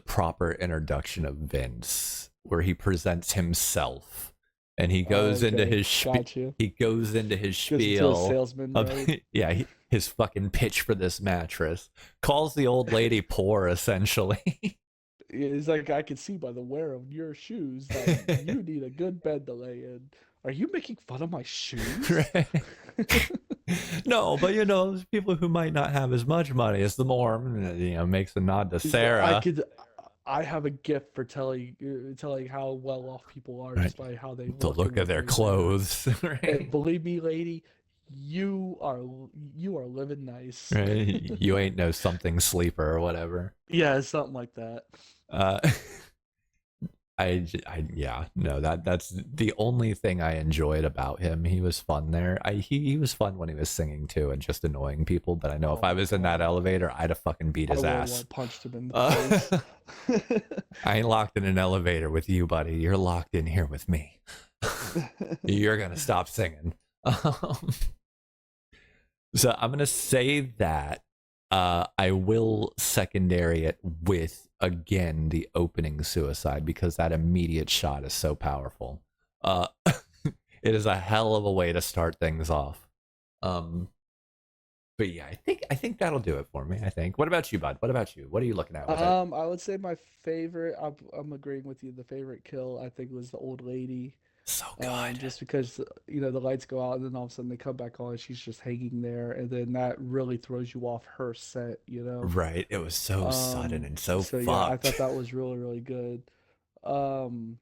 Speaker 2: proper introduction of Vince, where he presents himself, and he goes into
Speaker 3: Okay,
Speaker 2: his
Speaker 3: got you.
Speaker 2: he goes into his
Speaker 3: Goes into a
Speaker 2: spiel
Speaker 3: salesman
Speaker 2: of
Speaker 3: mode.
Speaker 2: his fucking pitch for this mattress. Calls the old lady poor, essentially.
Speaker 3: It's like I can see by the wear of your shoes that you need a good bed to lay in. Are you making fun of my shoes?
Speaker 2: Right. No, but there's people who might not have as much money as the Mormon, makes a nod to Sarah.
Speaker 3: I have a gift for telling how well off people are
Speaker 2: Right.
Speaker 3: just by how they
Speaker 2: The
Speaker 3: look
Speaker 2: look
Speaker 3: and
Speaker 2: of
Speaker 3: what
Speaker 2: their
Speaker 3: they wear.
Speaker 2: clothes, right?
Speaker 3: And believe me, lady, you are living nice.
Speaker 2: Right? You ain't no something sleeper or whatever.
Speaker 3: Yeah, something like that.
Speaker 2: Uh, yeah, no, that's the only thing I enjoyed about him. He was fun there. He was fun when he was singing too and just annoying people. But I know if
Speaker 3: Oh
Speaker 2: I
Speaker 3: my
Speaker 2: was in that
Speaker 3: God.
Speaker 2: elevator, I'd have fucking beat
Speaker 3: I
Speaker 2: his
Speaker 3: would have
Speaker 2: ass.
Speaker 3: punched him in the
Speaker 2: Uh,
Speaker 3: face.
Speaker 2: I ain't locked in an elevator with you, buddy. You're locked in here with me. You're gonna stop singing. So I'm gonna say that I will secondary it with again the opening suicide because that immediate shot is so powerful. It is a hell of a way to start things off. But yeah, I think that'll do it for me. I think. What about you, bud? What about you? What are you looking at with it?
Speaker 3: I would say my favorite. I'm agreeing with you. The favorite kill I think was the old lady.
Speaker 2: So good.
Speaker 3: Just because the lights go out and then all of a sudden they come back on and she's just hanging there, and then that really throws you off her set.
Speaker 2: Right. It was so sudden and so
Speaker 3: So
Speaker 2: fucked.
Speaker 3: yeah, I thought that was really really good. Um,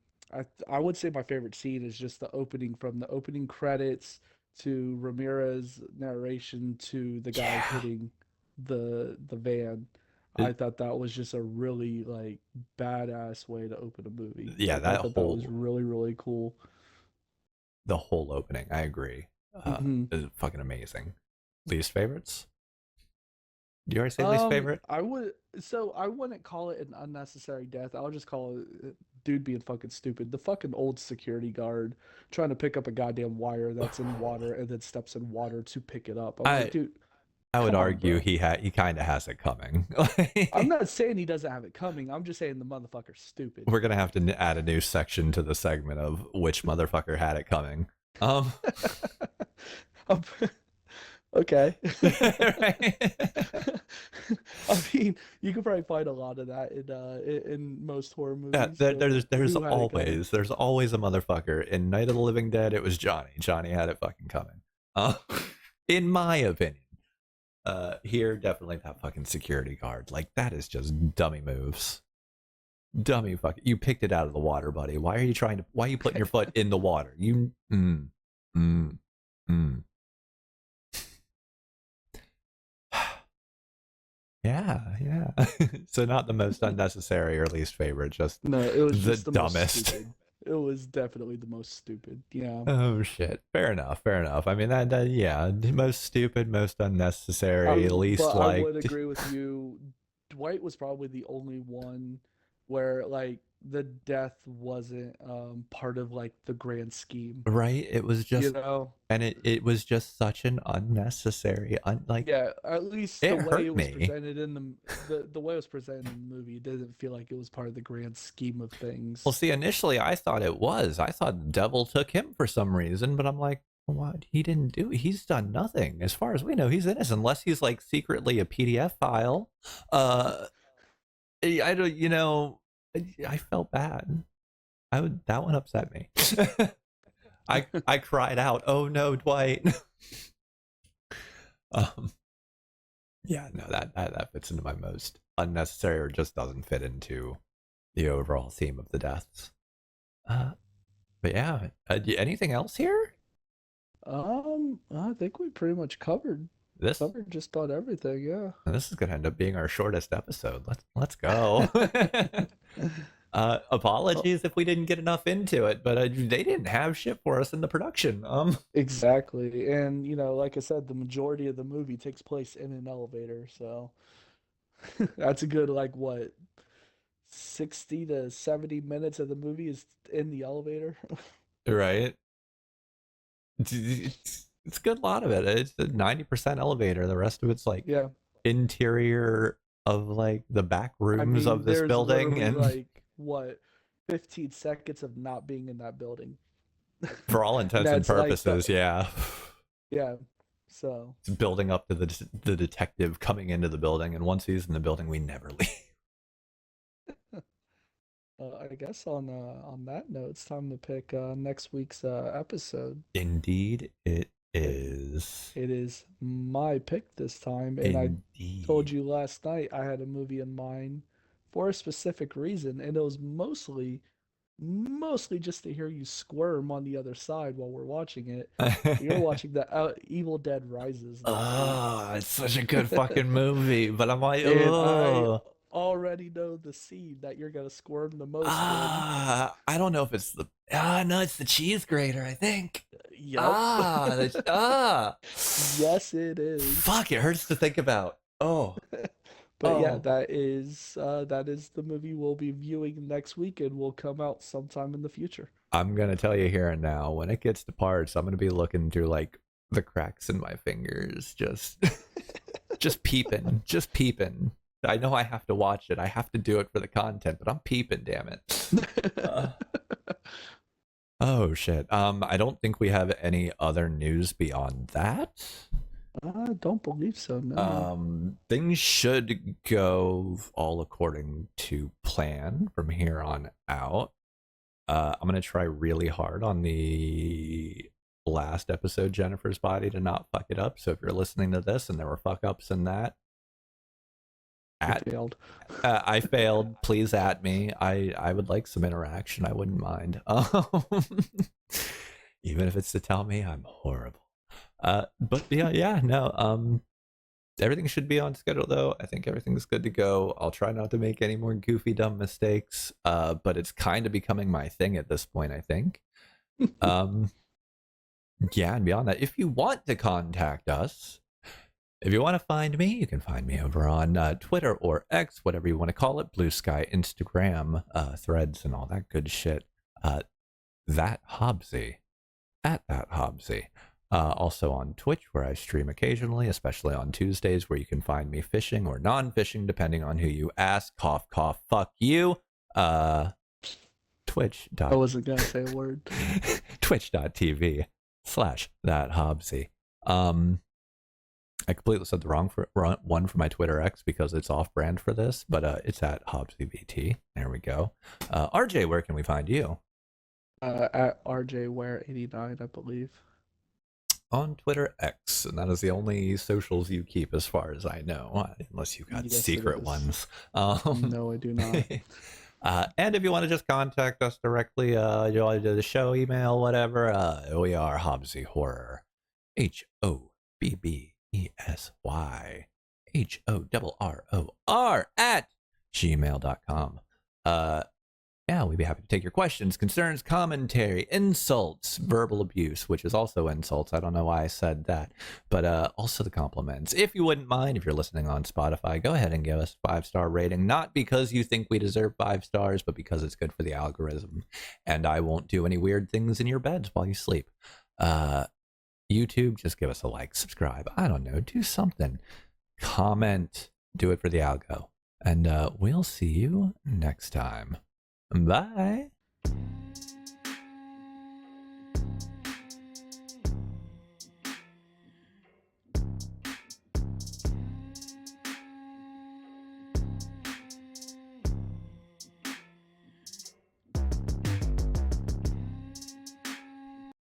Speaker 3: I would say my favorite scene is just the opening, from the opening credits to Ramirez narration to the guy
Speaker 2: Yeah.
Speaker 3: hitting the van. I thought that was just a really like badass way to open a movie.
Speaker 2: Yeah,
Speaker 3: Like, I
Speaker 2: that
Speaker 3: thought that was
Speaker 2: whole
Speaker 3: really really cool.
Speaker 2: the whole opening. I agree.
Speaker 3: Mhm.
Speaker 2: Is fucking amazing. Least favorites? Do you already say least favorite?
Speaker 3: I wouldn't call it an unnecessary death. I'll just call it dude being fucking stupid. The fucking old security guard trying to pick up a goddamn wire that's in water and then steps in water to pick it up. I'm like, dude,
Speaker 2: I would
Speaker 3: come on,
Speaker 2: argue
Speaker 3: bro.
Speaker 2: he kind of has it coming.
Speaker 3: I'm not saying he doesn't have it coming. I'm just saying the motherfucker's stupid.
Speaker 2: We're gonna have to add a new section to the segment of which motherfucker had it coming. Um,
Speaker 3: Okay.
Speaker 2: right?
Speaker 3: I mean, you could probably find a lot of that in most horror
Speaker 2: Yeah,
Speaker 3: movies.
Speaker 2: there's
Speaker 3: Who had it coming?
Speaker 2: always a motherfucker. In Night of the Living Dead, it was Johnny. Johnny had it fucking coming. In my opinion. Here, definitely that fucking security guard. Like, that is just dummy moves. Dummy fuck. You picked it out of the water, buddy. Why are you putting your foot in the water? Yeah. So not the most unnecessary or least favorite, just
Speaker 3: No, it was
Speaker 2: the
Speaker 3: just the most
Speaker 2: dumbest.
Speaker 3: stupid. It was definitely the most stupid. Yeah.
Speaker 2: Oh shit. Fair enough. I mean that yeah, most stupid, most unnecessary, least
Speaker 3: But I would
Speaker 2: liked.
Speaker 3: agree with you. Dwight was probably the only one where like the death wasn't part of like the grand scheme,
Speaker 2: Right? It was
Speaker 3: you
Speaker 2: just,
Speaker 3: know?
Speaker 2: and it was just such an unnecessary, like,
Speaker 3: Yeah, at least the
Speaker 2: it
Speaker 3: way
Speaker 2: hurt
Speaker 3: it was
Speaker 2: me.
Speaker 3: presented in the way it was presented in the movie didn't feel like it was part of the grand scheme of
Speaker 2: Well,
Speaker 3: things.
Speaker 2: see, initially I thought it was. I thought the devil took him for some reason, but I'm like, what? He didn't do it. He's done nothing. As far as we know, he's innocent, unless he's like secretly a PDF file. Uh, I don't, I felt bad. That one upset me. I cried out, "Oh no, Dwight!" um, yeah, no, that fits into my most unnecessary, or just doesn't fit into the overall theme of the deaths. But yeah, anything else here?
Speaker 3: I think we pretty much
Speaker 2: This
Speaker 3: covered just about everything, yeah.
Speaker 2: this is gonna end up being our shortest episode. Let's go.
Speaker 3: Oh,
Speaker 2: Apologies if we didn't get enough into it, but they didn't have shit for us in the production.
Speaker 3: exactly. And like I said, the majority of the movie takes place in an elevator, so that's a good like what 60 to 70 minutes of the movie is in the elevator.
Speaker 2: Right? It's a good lot of it. It's a 90% elevator. The rest of it's like
Speaker 3: Yeah.
Speaker 2: interior of like the back
Speaker 3: I
Speaker 2: rooms of
Speaker 3: mean,
Speaker 2: this
Speaker 3: there's
Speaker 2: building,
Speaker 3: literally
Speaker 2: and
Speaker 3: like what 15 seconds of not being in that building.
Speaker 2: for all
Speaker 3: And
Speaker 2: intents and
Speaker 3: that's like the
Speaker 2: purposes, yeah.
Speaker 3: yeah. So,
Speaker 2: It's building up to the detective coming into the building, and once he's in the building, we never leave.
Speaker 3: I guess on that note, it's time to pick next week's episode.
Speaker 2: Indeed, it
Speaker 3: It,
Speaker 2: is.
Speaker 3: it is my pick this time, and I told
Speaker 2: Indeed.
Speaker 3: you last night I had a movie in mind for a specific reason, and it was mostly just to hear you squirm on the other side while we're watching it. We are watching the Evil Dead Rises next week.
Speaker 2: Oh, it's such a good fucking movie, but I'm like,
Speaker 3: And I
Speaker 2: oh,
Speaker 3: already know the scene that you're gonna squirm the most in.
Speaker 2: I don't know if it's no, it's the cheese grater, I think.
Speaker 3: Yup. Yes, it is.
Speaker 2: Fuck, it hurts to think about. Oh,
Speaker 3: But yeah,
Speaker 2: oh.
Speaker 3: that is the movie we'll be viewing next week and will come out sometime in the future.
Speaker 2: I'm gonna tell you here and now, when it gets to parts, I'm gonna be looking through like the cracks in my fingers, just peeping, just peeping. I know I have to watch it. I have to do it for the content, but I'm peeping, damn it. Oh shit. I don't think we have any other news beyond that.
Speaker 3: I don't believe so, no.
Speaker 2: Things should go all according to plan from here on out. I'm gonna try really hard on the last episode, Jennifer's Body, to not fuck it up. So if you're listening to this and there were fuck ups in that,
Speaker 3: I failed.
Speaker 2: I failed. Please at me. I would like some interaction. I wouldn't mind. Even if it's to tell me I'm horrible. But yeah, no. Everything should be on schedule though. I think everything's good to go. I'll try not to make any more goofy, dumb mistakes. But it's kind of becoming my thing at this point, I think. Yeah, and beyond that, if you want to contact us, if you want to find me, you can find me over on Twitter or X, whatever you want to call it, Blue Sky, Instagram, Threads, and all that good shit. That Hobbesy, at that Hobbesy. Also on Twitch, where I stream occasionally, especially on Tuesdays, where you can find me fishing or non-fishing, depending on who you ask. Cough, cough, fuck you. Twitch.
Speaker 3: I wasn't gonna say a word.
Speaker 2: Twitch.tv/that Hobbesy. I completely said the wrong one for my Twitter X because it's off brand for this, but it's at HobbsyVT. There we go. RJ, where can we find you?
Speaker 3: At RJWare89, I believe.
Speaker 2: On Twitter X, and that is the only socials you keep as far as I know, unless you got
Speaker 3: Yes, it
Speaker 2: secret
Speaker 3: is.
Speaker 2: ones.
Speaker 3: No, I do not.
Speaker 2: And if you want to just contact us directly, you want to do the show, email, whatever, we are Hobbesy Horror. HOBBESY HORROR at gmail.com. yeah, we'd be happy to take your questions, concerns, commentary, insults, verbal abuse, which is also insults. I don't know why I said that, but also the compliments. If you wouldn't mind, if you're listening on Spotify, go ahead and give us a 5-star rating, not because you think we deserve 5 stars, but because it's good for the algorithm, and I won't do any weird things in your beds while you sleep. YouTube, just give us a like, subscribe. I don't know, do something. Comment, do it for the algo. And we'll see you next time. Bye.